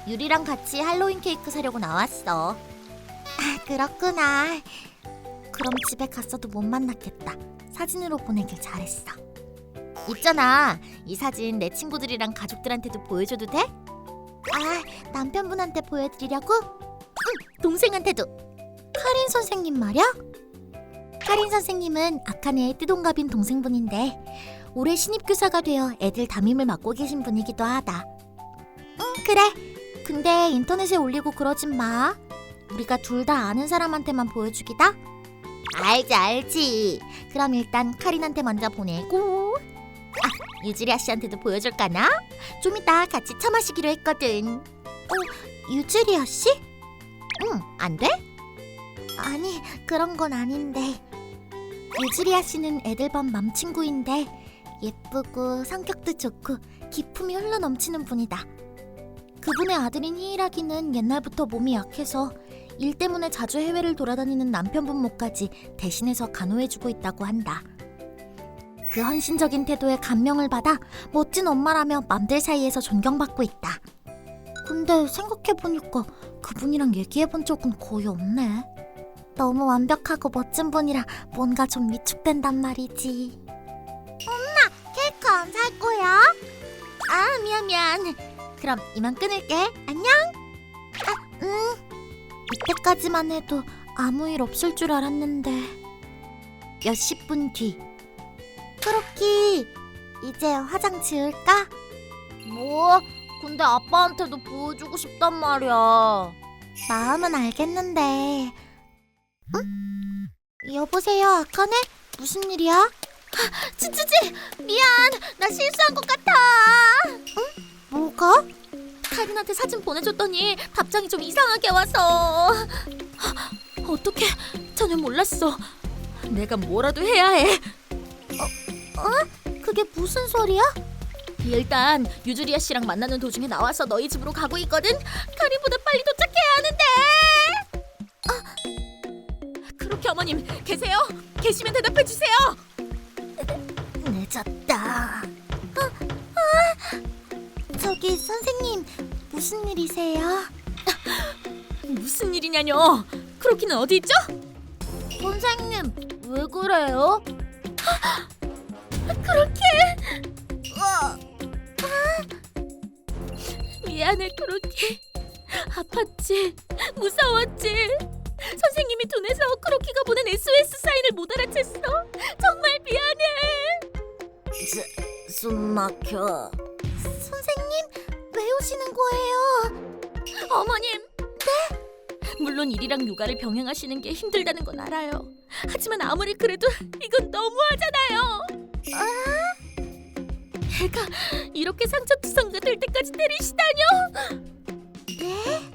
유리랑 같이 할로윈 케이크 사려고 나왔어. 아, 그렇구나. 그럼 집에 갔어도 못 만났겠다. 사진으로 보내길 잘했어. 있잖아, 이 사진 내 친구들이랑 가족들한테도 보여줘도 돼? 아, 남편분한테 보여드리려고? 응, 동생한테도. 카린 선생님 말이야? 카린 선생님은 아카네의 띠동갑인 동생분인데 올해 신입교사가 되어 애들 담임을 맡고 계신 분이기도 하다. 응, 그래. 근데 인터넷에 올리고 그러진 마. 우리가 둘 다 아는 사람한테만 보여주기다. 알지. 그럼 일단 카린한테 먼저 보내고, 아, 유지리아 씨한테도 보여줄까나? 좀 이따 같이 차 마시기로 했거든. 유지리아 씨? 응, 안 돼? 아니, 그런 건 아닌데. 유지리아 씨는 애들 반 맘친구인데 예쁘고 성격도 좋고 기품이 흘러넘치는 분이다. 그분의 아들인 히이라기는 옛날부터 몸이 약해서 일 때문에 자주 해외를 돌아다니는 남편분 몫까지 대신해서 간호해주고 있다고 한다. 그 헌신적인 태도에 감명을 받아 멋진 엄마라며 맘들 사이에서 존경받고 있다. 근데 생각해보니까 그분이랑 얘기해본 적은 거의 없네. 너무 완벽하고 멋진 분이라 뭔가 좀 위축된단 말이지. 엄마, 케이크 안 살 거야? 아, 미안. 그럼 이만 끊을게. 안녕. 이때까지만 해도 아무 일 없을 줄 알았는데. 몇십 분 뒤. 크로키, 이제 화장 지울까? 뭐? 근데 아빠한테도 보여주고 싶단 말이야. 마음은 알겠는데. 응? 여보세요, 아카네? 무슨 일이야? 치치지! 미안! 나 실수한 것 같아! 응? 뭐가? 카린한테 사진 보내줬더니 답장이 좀 이상하게 와서. 어떡해. 전혀 몰랐어. 내가 뭐라도 해야 해. 그게 무슨 소리야? 일단 유주리아 씨랑 만나는 도중에 나와서 너희 집으로 가고 있거든. 카린보다 빨리 도착해야 하는데. 그렇게 어머님 계세요? 계시면 대답해 주세요. 늦었다. 저기 선생님, 무슨 일이세요? 무슨 일이냐뇨? 크로키는 어디 있죠? 선생님, 왜 그래요? 크로키! 미안해, 크로키. 아팠지? 무서웠지? 선생님이 둔해서 크로키가 보낸 SOS 사인을 못 알아챘어. 정말 미안해. 숨 막혀. 선생님, 왜 오시는 거예요? 어머님. 네? 물론 일이랑 육아를 병행하시는 게 힘들다는 건 알아요. 하지만 아무리 그래도 이건 너무하잖아요. 애가 이렇게 상처투성이가 될 때까지 때리시다뇨? 네?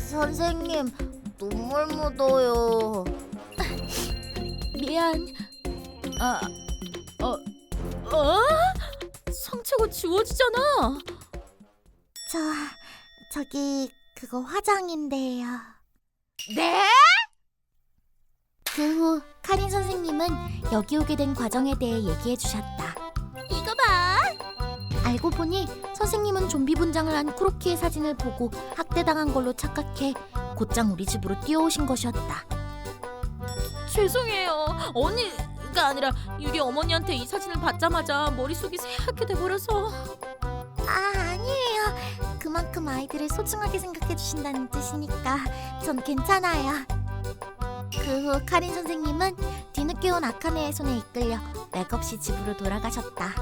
선생님, 눈물 묻어요. 미안. 상처가 지워지잖아. 저기 그거 화장인데요. 네? 그 후 카린 선생님은 여기 오게 된 과정에 대해 얘기해 주셨다. 이거 봐. 알고 보니 선생님은 좀비 분장을 한 크로키의 사진을 보고 학대당한 걸로 착각해 곧장 우리 집으로 뛰어오신 것이었다. 죄송해요. 언니가 아니라 유리 어머니한테 이 사진을 받자마자 머릿속이 새하얗게 돼버려서. 아니에요. 그만큼 아이들을 소중하게 생각해 주신다는 뜻이니까 전 괜찮아요. 그 후 카린 선생님은 뒤늦게 온 아카네의 손에 이끌려 맥없이 집으로 돌아가셨다.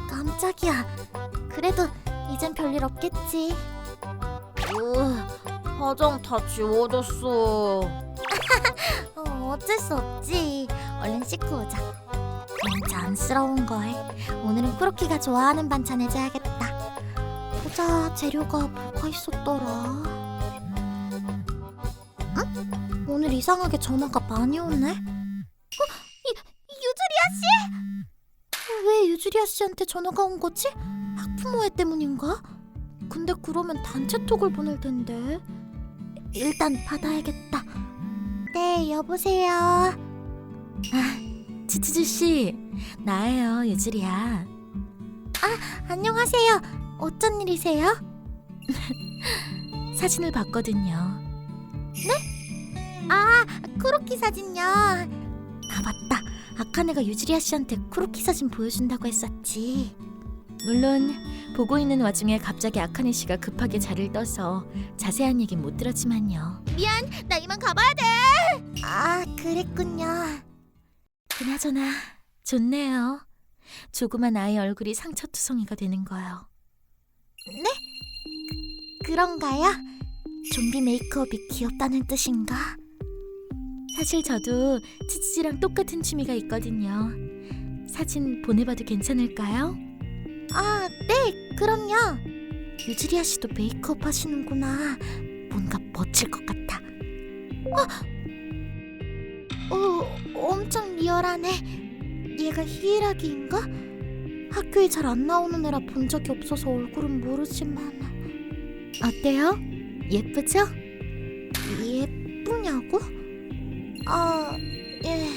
깜짝이야. 그래도 이젠 별일 없겠지. 화장 다 지워졌어. 어쩔 수 없지. 얼른 씻고 오자. 괜히 안쓰러운 걸. 오늘은 크로키가 좋아하는 반찬 해줘야겠다. 보자, 재료가 뭐가 있었더라. 응? 오늘 이상하게 전화가 많이 오네. 유주리아 씨? 왜 유주리아 씨한테 전화가 온 거지? 학부모회 때문인가? 근데 그러면 단체톡을 보낼 텐데. 일단 받아야겠다. 네, 여보세요. 치치즈 씨, 나예요, 유주리야. 안녕하세요. 어쩐 일이세요? 사진을 봤거든요. 크로키 사진요. 맞다. 아카네가 유주리아 씨한테 크로키 사진 보여준다고 했었지. 물론 보고 있는 와중에 갑자기 아카네 씨가 급하게 자리를 떠서 자세한 얘긴 못 들었지만요. 나 이만 가봐야 돼. 그랬군요. 그나저나 좋네요. 조그만 아이 얼굴이 상처투성이가 되는 거요. 그런가요? 좀비 메이크업이 귀엽다는 뜻인가? 사실 저도 치치지랑 똑같은 취미가 있거든요. 사진 보내봐도 괜찮을까요? 네, 그럼요. 유주리아 씨도 메이크업 하시는구나. 뭔가 멋질 것 같아. 엄청 리얼하네. 얘가 히이라기인가? 학교에 잘 안 나오는 애라 본 적이 없어서 얼굴은 모르지만. 어때요? 예쁘죠? 예쁘냐고? 예.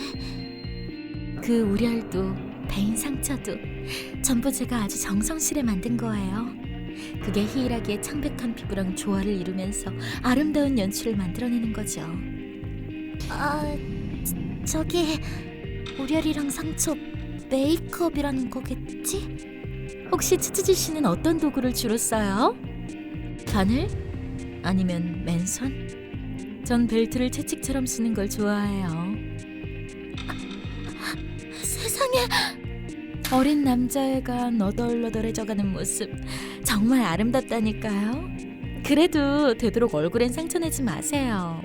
그 우열도 배인 상처도 전부 제가 아주 정성스레 만든 거예요. 그게 히이라기의 창백한 피부랑 조화를 이루면서 아름다운 연출을 만들어내는 거죠. 저기 우열이랑 상처 메이크업이라는 거겠지? 혹시 치치지 씨는 어떤 도구를 주로 써요? 바늘? 아니면 맨손? 전 벨트를 채찍처럼 쓰는 걸 좋아해요. 세상에. 어린 남자애가 너덜너덜해져가는 모습 정말 아름답다니까요. 그래도 되도록 얼굴엔 상처 내지 마세요.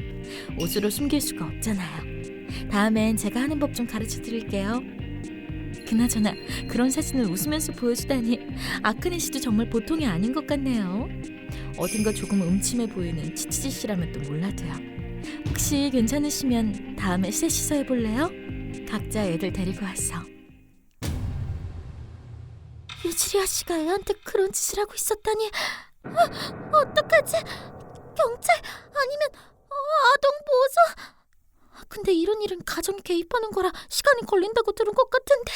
옷으로 숨길 수가 없잖아요. 다음엔 제가 하는 법 좀 가르쳐 드릴게요. 그나저나 그런 사진을 웃으면서 보여주다니 아카네 씨도 정말 보통이 아닌 것 같네요. 어딘가 조금 음침해 보이는 치치지 씨라면 또 몰라도요. 혹시 괜찮으시면 다음에 셋이서 해볼래요? 각자 애들 데리고 와서. 유주리아 씨가 애한테 그런 짓을 하고 있었다니. 어떡하지? 경찰 아니면 아동보호사? 근데 이런 일은 가정 개입하는 거라 시간이 걸린다고 들은 것 같은데.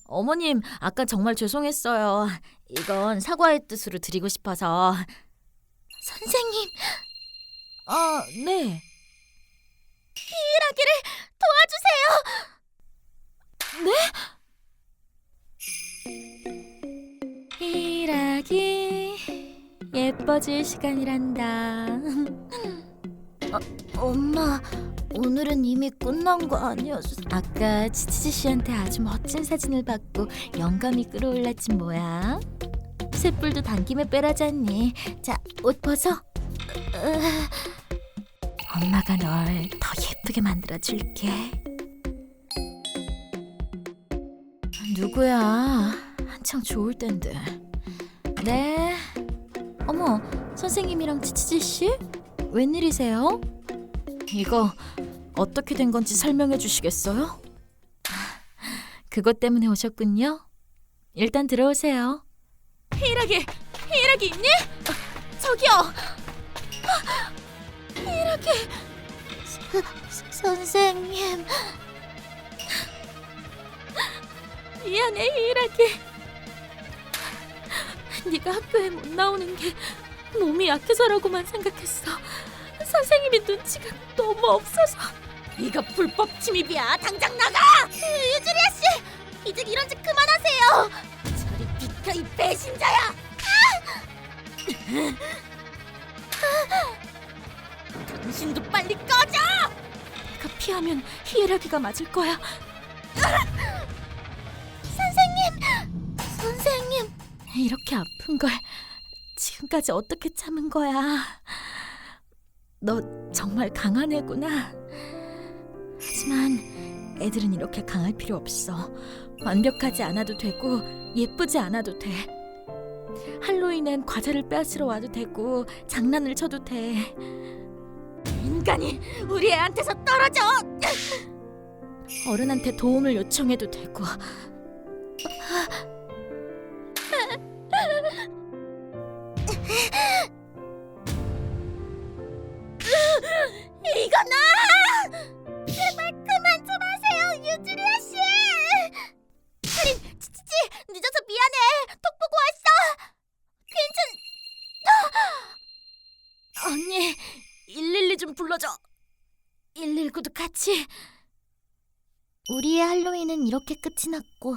어머님, 아까 정말 죄송했어요. 이건 사과의 뜻으로 드리고 싶어서. 선생님, 네. 히이라기를 도와주세요. 히이라기 예뻐질 시간이란다. 엄마, 오늘은 이미 끝난 거 아니었어? 아까 치치지 씨한테 아주 멋진 사진을 받고 영감이 끌어올랐지 뭐야. 쇳불도 당김에 빼라잖니. 자, 옷 벗어. 엄마가 널 더 예쁘게 만들어줄게. 누구야? 한창 좋을 땐데. 네. 어머, 선생님이랑 치치지 씨? 웬일이세요? 이거 어떻게 된 건지 설명해 주시겠어요? 그것 때문에 오셨군요. 일단 들어오세요. 히이라기 있니? 저기요. 히이라기. 선생님, 미안해, 히이라기. 네가 학교에 못 나오는 게 몸이 약해서라고만 생각했어. 선생님이 눈치가 너무 없어서. 이거 불법 침입이야. 당장 나가! 유주리아 씨, 이제 이런 짓 그만하세요. 저리 비켜, 이 배신자야. 당신도 빨리 꺼져! 내가 피하면 히에라기가 맞을 거야. 선생님, 이렇게 아픈 걸 지금까지 어떻게 참은 거야? 너 정말 강한 애구나. 하지만 애들은 이렇게 강할 필요 없어. 완벽하지 않아도 되고 예쁘지 않아도 돼. 할로윈엔 과자를 빼앗으러 와도 되고 장난을 쳐도 돼. 인간이 우리 애한테서 떨어져! 어른한테 도움을 요청해도 되고. 이거나! 제발 그만 좀 하세요, 유주리아 씨! 카린, 치치치, 늦어서 미안해. 톡 보고 왔어. 언니, 112 좀 불러줘. 119도 같이. 우리의 할로윈은 이렇게 끝이 났고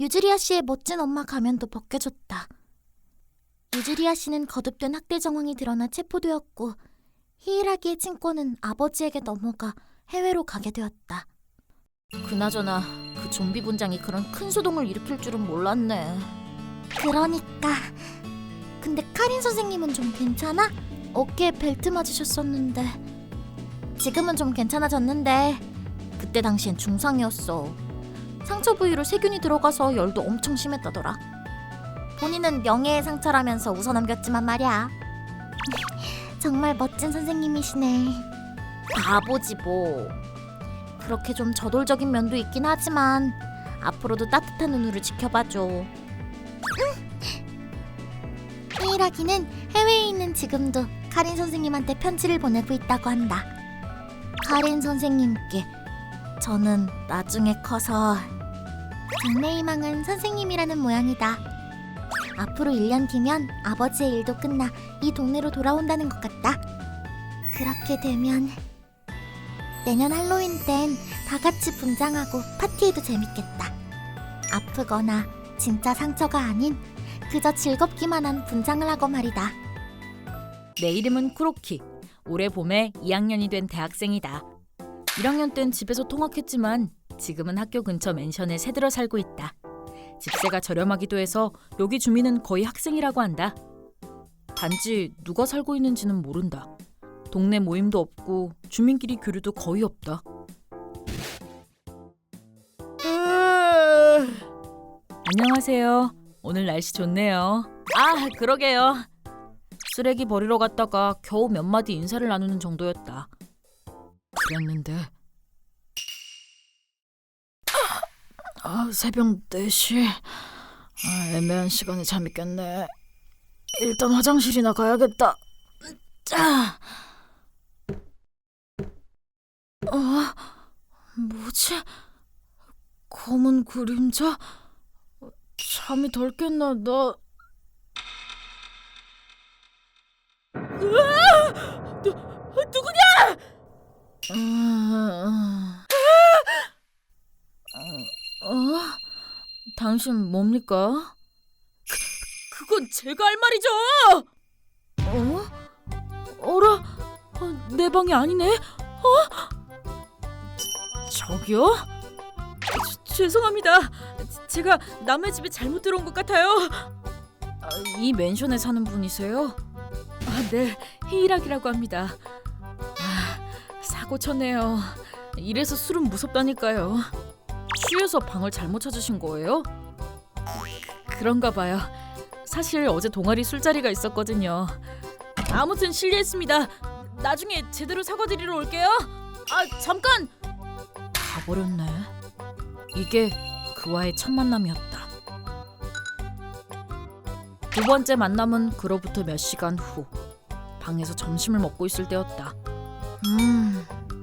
유주리아 씨의 멋진 엄마 가면도 벗겨졌다. 유주리아 씨는 거듭된 학대 정황이 드러나 체포되었고 히이라기의 친권은 아버지에게 넘어가 해외로 가게 되었다. 그나저나 그 좀비 분장이 그런 큰 소동을 일으킬 줄은 몰랐네. 그러니까. 근데 카린 선생님은 좀 괜찮아? 어깨에 벨트 맞으셨었는데. 지금은 좀 괜찮아졌는데 그때 당시엔 중상이었어. 상처 부위로 세균이 들어가서 열도 엄청 심했다더라. 본인은 명예의 상처라면서 웃어넘겼지만 말이야. 정말 멋진 선생님이시네. 바보지 뭐. 그렇게 좀 저돌적인 면도 있긴 하지만 앞으로도 따뜻한 눈으로 지켜봐줘. 히이라기는 해외에 있는 지금도 카린 선생님한테 편지를 보내고 있다고 한다. 카린 선생님께 저는 나중에 커서 장래희망은 선생님이라는 모양이다. 앞으로 1년 뒤면 아버지의 일도 끝나 이 동네로 돌아온다는 것 같다. 그렇게 되면 내년 할로윈 땐 다 같이 분장하고 파티해도 재밌겠다. 아프거나 진짜 상처가 아닌 그저 즐겁기만 한 분장을 하고 말이다. 내 이름은 쿠로키. 올해 봄에 2학년이 된 대학생이다. 1학년 땐 집에서 통학했지만 지금은 학교 근처 맨션에 새들어 살고 있다. 집세가 저렴하기도 해서 여기 주민은 거의 학생이라고 한다. 단지 누가 살고 있는지는 모른다. 동네 모임도 없고 주민끼리 교류도 거의 없다. 안녕하세요. 오늘 날씨 좋네요. 아, 그러게요. 쓰레기 버리러 갔다가 겨우 몇 마디 인사를 나누는 정도였다. 그랬는데 새벽 4시. 애매한 시간에 잠이 깼네. 일단 화장실이나 가야겠다. 짜. 뭐지? 검은 그림자? 잠이 덜 깼나 나. 으아! 누구냐? 당신 뭡니까? 그건 제가 할 말이죠. 어라? 내 방이 아니네. 저기요? 죄송합니다. 제가 남의 집에 잘못 들어온 것 같아요. 이 맨션에 사는 분이세요? 네, 히이락이라고 합니다. 사고 쳤네요. 이래서 술은 무섭다니까요. 취해서 방을 잘못 찾으신 거예요? 그런가 봐요. 사실 어제 동아리 술자리가 있었거든요. 아무튼 실례했습니다. 나중에 제대로 사과드리러 올게요. 잠깐! 가버렸네. 이게 그와의 첫 만남이었다. 두 번째 만남은 그로부터 몇 시간 후. 방에서 점심을 먹고 있을 때였다.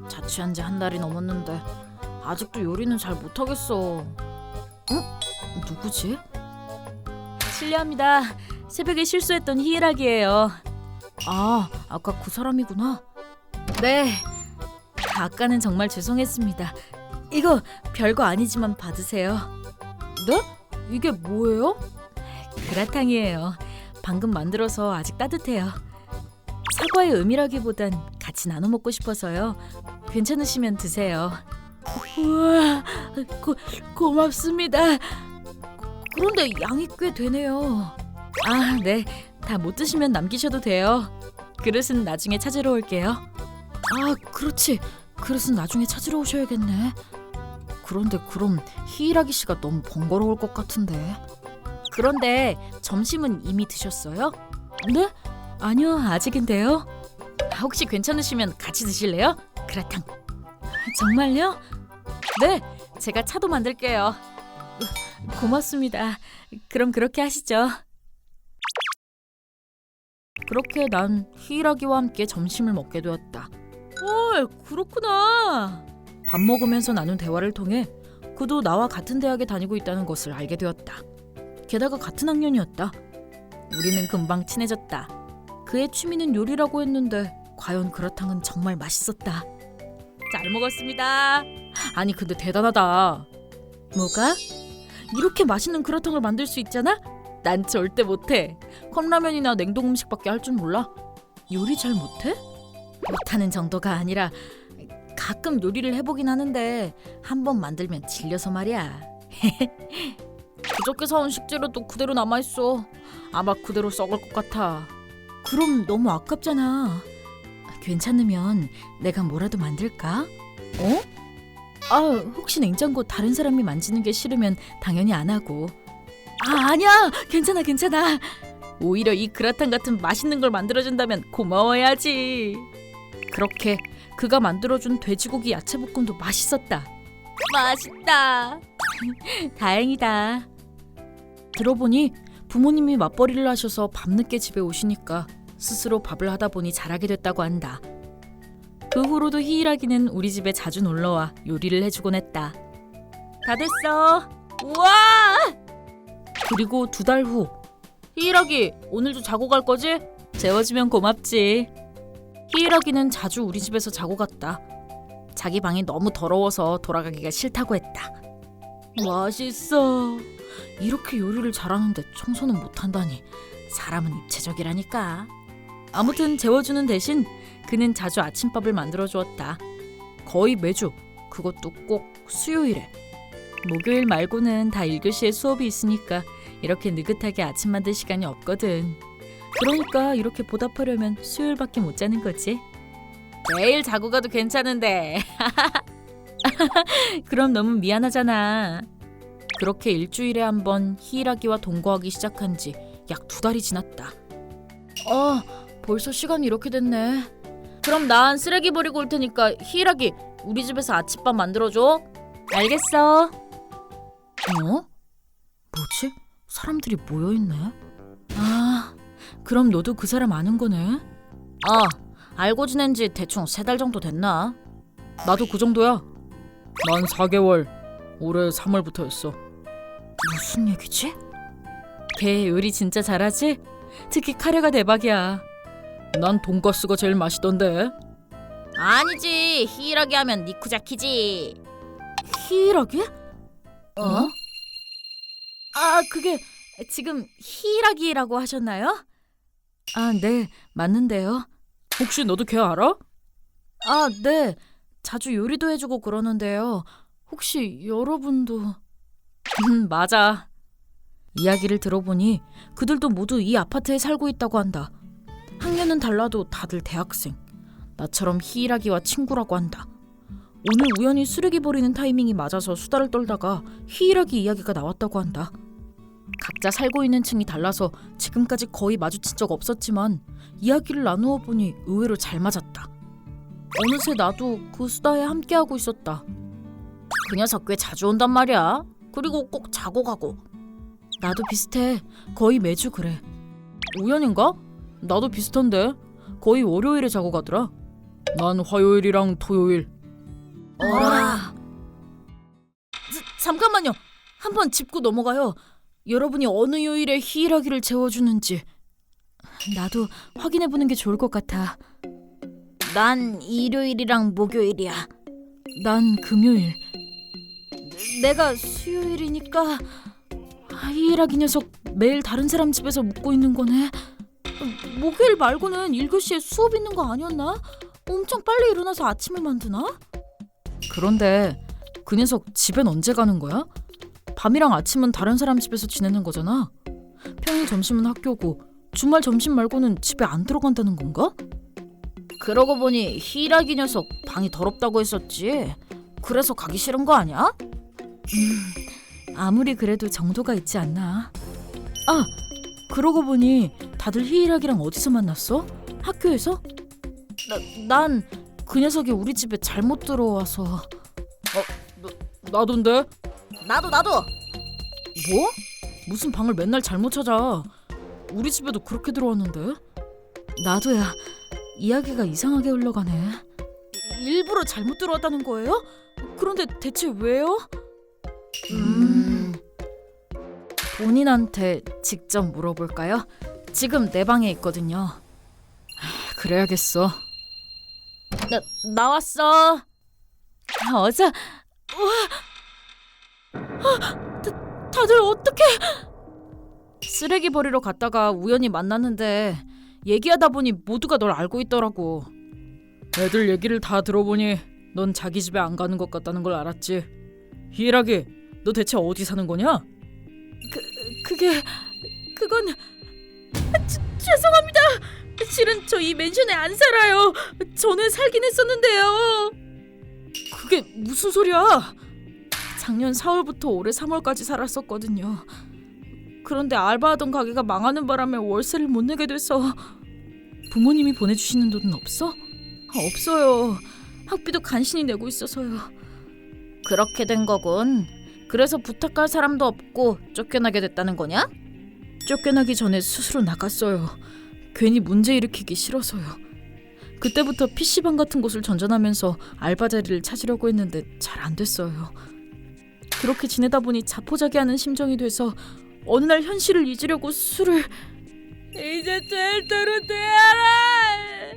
자취한 지 한 달이 넘었는데 아직도 요리는 잘 못하겠어. 누구지? 실례합니다. 새벽에 실수했던 히이락이에요. 아까 그 사람이구나. 네. 아까는 정말 죄송했습니다. 이거 별거 아니지만 받으세요. 네? 이게 뭐예요? 그라탕이에요. 방금 만들어서 아직 따뜻해요. 사과의 의미라기보단 같이 나눠 먹고 싶어서요. 괜찮으시면 드세요. 우와, 고맙습니다. 그런데 양이 꽤 되네요. 네. 다 못 드시면 남기셔도 돼요. 그릇은 나중에 찾으러 올게요. 그렇지. 그릇은 나중에 찾으러 오셔야겠네. 그런데 그럼 히이라기 씨가 너무 번거로울 것 같은데. 그런데 점심은 이미 드셨어요? 네? 아니요, 아직인데요. 혹시 괜찮으시면 같이 드실래요? 그라탕. 정말요? 네, 제가 차도 만들게요. 고맙습니다. 그럼 그렇게 하시죠. 그렇게 난 히이라기와 함께 점심을 먹게 되었다. 그렇구나. 밥 먹으면서 나눈 대화를 통해 그도 나와 같은 대학에 다니고 있다는 것을 알게 되었다. 게다가 같은 학년이었다. 우리는 금방 친해졌다. 그의 취미는 요리라고 했는데 과연 그라탕은 정말 맛있었다. 잘 먹었습니다. 아니 근데 대단하다. 뭐가? 이렇게 맛있는 그라탕을 만들 수 있잖아? 난 절대 못해. 컵라면이나 냉동 음식밖에 할 줄 몰라. 요리 잘 못해? 못하는 정도가 아니라 가끔 요리를 해보긴 하는데 한 번 만들면 질려서 말이야. 그저께 사온 식재료도 그대로 남아있어. 아마 그대로 썩을 것 같아. 그럼 너무 아깝잖아. 괜찮으면 내가 뭐라도 만들까? 혹시 냉장고 다른 사람이 만지는 게 싫으면 당연히 안 하고. 아니야, 괜찮아. 오히려 이 그라탕 같은 맛있는 걸 만들어준다면 고마워야지. 그렇게 그가 만들어준 돼지고기 야채볶음도 맛있었다. 맛있다. 다행이다. 들어보니 부모님이 맞벌이를 하셔서 밤늦게 집에 오시니까 스스로 밥을 하다 보니 잘하게 됐다고 한다. 그 후로도 히이라기는 우리 집에 자주 놀러와 요리를 해주곤 했다. 다 됐어. 우와! 그리고 2달 후. 히이라기, 오늘도 자고 갈 거지? 재워주면 고맙지. 히이라기는 자주 우리 집에서 자고 갔다. 자기 방이 너무 더러워서 돌아가기가 싫다고 했다. 맛있어. 이렇게 요리를 잘하는데 청소는 못한다니. 사람은 입체적이라니까. 아무튼 재워주는 대신 그는 자주 아침밥을 만들어 주었다. 거의 매주. 그것도 꼭 수요일에. 목요일 말고는 다 1교시에 수업이 있으니까 이렇게 느긋하게 아침 만들 시간이 없거든. 그러니까 이렇게 보답하려면 수요일밖에 못 자는 거지. 매일 자고 가도 괜찮은데. 그럼 너무 미안하잖아. 그렇게 일주일에 한 번 히이라기와 동거하기 시작한 지 약 2달이 지났다. 벌써 시간이 이렇게 됐네. 그럼 난 쓰레기 버리고 올 테니까 히이라기, 우리 집에서 아침밥 만들어줘. 알겠어. 뭐지? 사람들이 모여있네. 그럼 너도 그 사람 아는 거네? 알고 지낸 지 대충 3달 정도 됐나? 나도 그 정도야. 난 4개월. 올해 3월부터였어. 무슨 얘기지? 걔 요리 진짜 잘하지? 특히 카레가 대박이야. 난 돈가스가 제일 맛있던데. 아니지, 히이라기 하면 니쿠자키지. 히이라기? 어? 아, 그게 지금 히이라기라고 하셨나요? 아, 네, 맞는데요. 혹시 너도 걔 알아? 아, 네. 자주 요리도 해주고 그러는데요. 혹시 여러분도... 맞아. 이야기를 들어보니 그들도 모두 이 아파트에 살고 있다고 한다. 학년은 달라도 다들 대학생. 나처럼 히이라기와 친구라고 한다. 오늘 우연히 쓰레기 버리는 타이밍이 맞아서 수다를 떨다가 히이라기 이야기가 나왔다고 한다. 각자 살고 있는 층이 달라서 지금까지 거의 마주친 적 없었지만 이야기를 나누어 보니 의외로 잘 맞았다. 어느새 나도 그 수다에 함께하고 있었다. 그 녀석 꽤 자주 온단 말이야. 그리고 꼭 자고 가고. 나도 비슷해. 거의 매주 그래. 우연인가? 나도 비슷한데. 거의 월요일에 자고 가더라. 난 화요일이랑 토요일. 어라. 잠깐만요. 한번 짚고 넘어가요. 여러분이 어느 요일에 히이라기를 재워주는지. 나도 확인해보는 게 좋을 것 같아. 난 일요일이랑 목요일이야. 난 금요일. 내가 수요일이니까 히이라기 녀석 매일 다른 사람 집에서 묵고 있는 거네. 목요일 말고는 1교시에 수업 있는 거 아니었나? 엄청 빨리 일어나서 아침을 만드나? 그런데 그 녀석 집엔 언제 가는 거야? 밤이랑 아침은 다른 사람 집에서 지내는 거잖아. 평일 점심은 학교고 주말 점심 말고는 집에 안 들어간다는 건가? 그러고 보니 히이라기 녀석 방이 더럽다고 했었지. 그래서 가기 싫은 거 아니야? 아무리 그래도 정도가 있지 않나. 아, 그러고 보니 다들 히이라기랑 어디서 만났어? 학교에서? 난 그 녀석이 우리 집에 잘못 들어와서. 나도인데? 나도. 뭐? 무슨 방을 맨날 잘못 찾아. 우리 집에도 그렇게 들어왔는데. 나도야. 이야기가 이상하게 흘러가네. 일부러 잘못 들어왔다는 거예요? 그런데 대체 왜요? 본인한테 직접 물어볼까요? 지금 내 방에 있거든요. 그래야겠어. 나왔어. 어서. 다들 어떻게? 쓰레기 버리러 갔다가 우연히 만났는데 얘기하다 보니 모두가 널 알고 있더라고. 애들 얘기를 다 들어보니 넌 자기 집에 안 가는 것 같다는 걸 알았지. 히이라기, 너 대체 어디 사는 거냐? 그건 죄송합니다. 실은 저 이 맨션에 안 살아요. 전에 살긴 했었는데요. 그게 무슨 소리야? 작년 4월부터 올해 3월까지 살았었거든요. 그런데 알바하던 가게가 망하는 바람에 월세를 못 내게 돼서. 부모님이 보내주시는 돈은 없어? 없어요. 학비도 간신히 내고 있어서요. 그렇게 된 거군. 그래서 부탁할 사람도 없고 쫓겨나게 됐다는 거냐? 쫓겨나기 전에 스스로 나갔어요. 괜히 문제 일으키기 싫어서요. 그때부터 PC방 같은 곳을 전전하면서 알바 자리를 찾으려고 했는데 잘 안 됐어요. 그렇게 지내다 보니 자포자기하는 심정이 돼서 어느 날 현실을 잊으려고 술을. 이제 될 대로 되어라.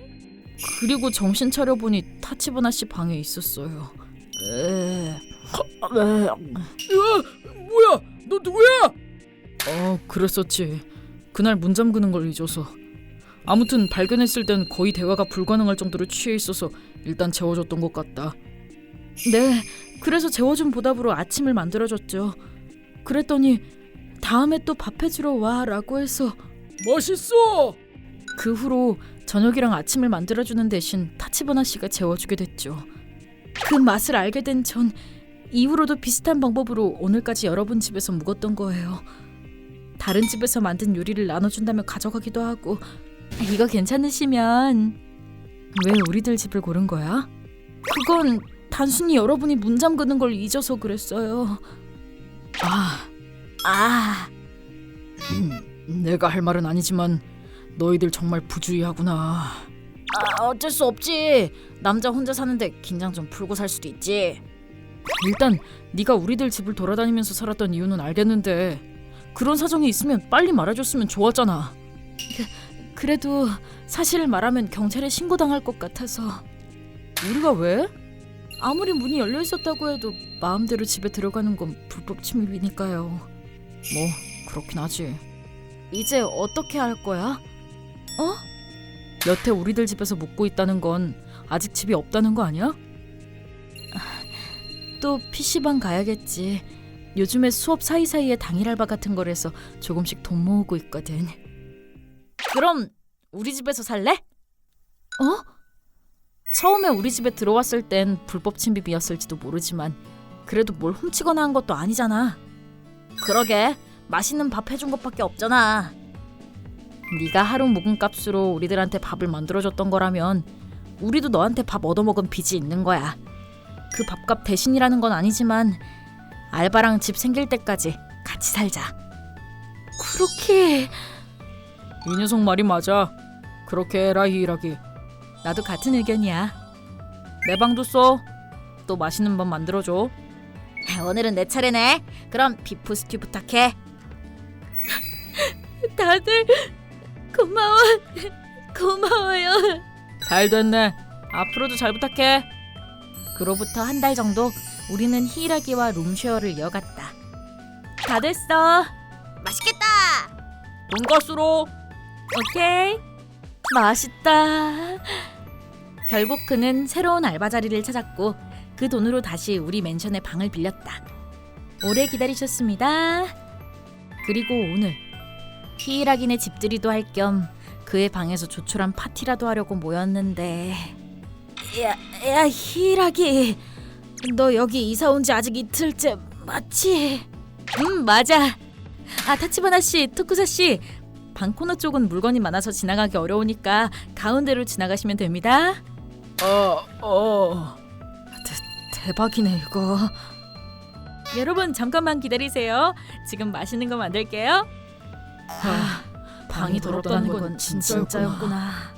그리고 정신 차려보니 타치바나 씨 방에 있었어요. 뭐야? 너 누구야? 그랬었지. 그날 문 잠그는 걸 잊어서. 아무튼 발견했을 땐 거의 대화가 불가능할 정도로 취해 있어서 일단 재워줬던 것 같다. 네, 그래서 재워준 보답으로 아침을 만들어줬죠. 그랬더니 다음에 또 밥 해주러 와 라고 해서. 멋있어! 그 후로 저녁이랑 아침을 만들어주는 대신 타치바나 씨가 재워주게 됐죠. 그 맛을 알게 된 전 이후로도 비슷한 방법으로 오늘까지 여러분 집에서 묵었던 거예요. 다른 집에서 만든 요리를 나눠준다며 가져가기도 하고. 이거 괜찮으시면. 왜 우리들 집을 고른 거야? 그건 단순히 여러분이 문 잠그는 걸 잊어서 그랬어요. 내가 할 말은 아니지만 너희들 정말 부주의하구나. 어쩔 수 없지. 남자 혼자 사는데 긴장 좀 풀고 살 수도 있지. 일단 네가 우리들 집을 돌아다니면서 살았던 이유는 알겠는데 그런 사정이 있으면 빨리 말해줬으면 좋았잖아. 그래도 사실을 말하면 경찰에 신고당할 것 같아서. 우리가 왜? 아무리 문이 열려 있었다고 해도 마음대로 집에 들어가는 건 불법 침입이니까요. 뭐 그렇긴 하지. 이제 어떻게 할 거야? 여태 우리들 집에서 묵고 있다는 건 아직 집이 없다는 거 아니야? 또 PC방 가야겠지. 요즘에 수업 사이사이에 당일 알바 같은 걸 해서 조금씩 돈 모으고 있거든. 그럼 우리 집에서 살래? 처음에 우리 집에 들어왔을 땐 불법 침입이었을지도 모르지만 그래도 뭘 훔치거나 한 것도 아니잖아. 그러게, 맛있는 밥 해준 것밖에 없잖아. 네가 하루 묵은 값으로 우리들한테 밥을 만들어줬던 거라면 우리도 너한테 밥 얻어먹은 빚이 있는 거야. 그 밥값 대신이라는 건 아니지만 알바랑 집 생길 때까지 같이 살자. 그렇게... 이 녀석 말이 맞아. 그렇게 해라, 히이라기. 나도 같은 의견이야. 내 방도 써. 또 맛있는 밥 만들어줘. 오늘은 내 차례네. 그럼 비프 스튜 부탁해. 다들 고마워요. 잘 됐네. 앞으로도 잘 부탁해. 그로부터 한 달 정도 우리는 히이라기와 룸쉐어를 이어갔다. 다 됐어. 맛있겠다. 돈가스로. 오케이. 맛있다. 결국 그는 새로운 알바 자리를 찾았고 그 돈으로 다시 우리 맨션에 방을 빌렸다. 오래 기다리셨습니다. 그리고 오늘 히이라기네 집들이도 할 겸 그의 방에서 조촐한 파티라도 하려고 모였는데 야 히이라기, 너 여기 이사 온 지 아직 이틀째 맞지? 맞아. 타치바나 씨, 토쿠사 씨, 방 코너 쪽은 물건이 많아서 지나가기 어려우니까 가운데로 지나가시면 됩니다. 대박이네 이거. 여러분 잠깐만 기다리세요. 지금 맛있는 거 만들게요. 방이 더럽다는 건 진짜였구나.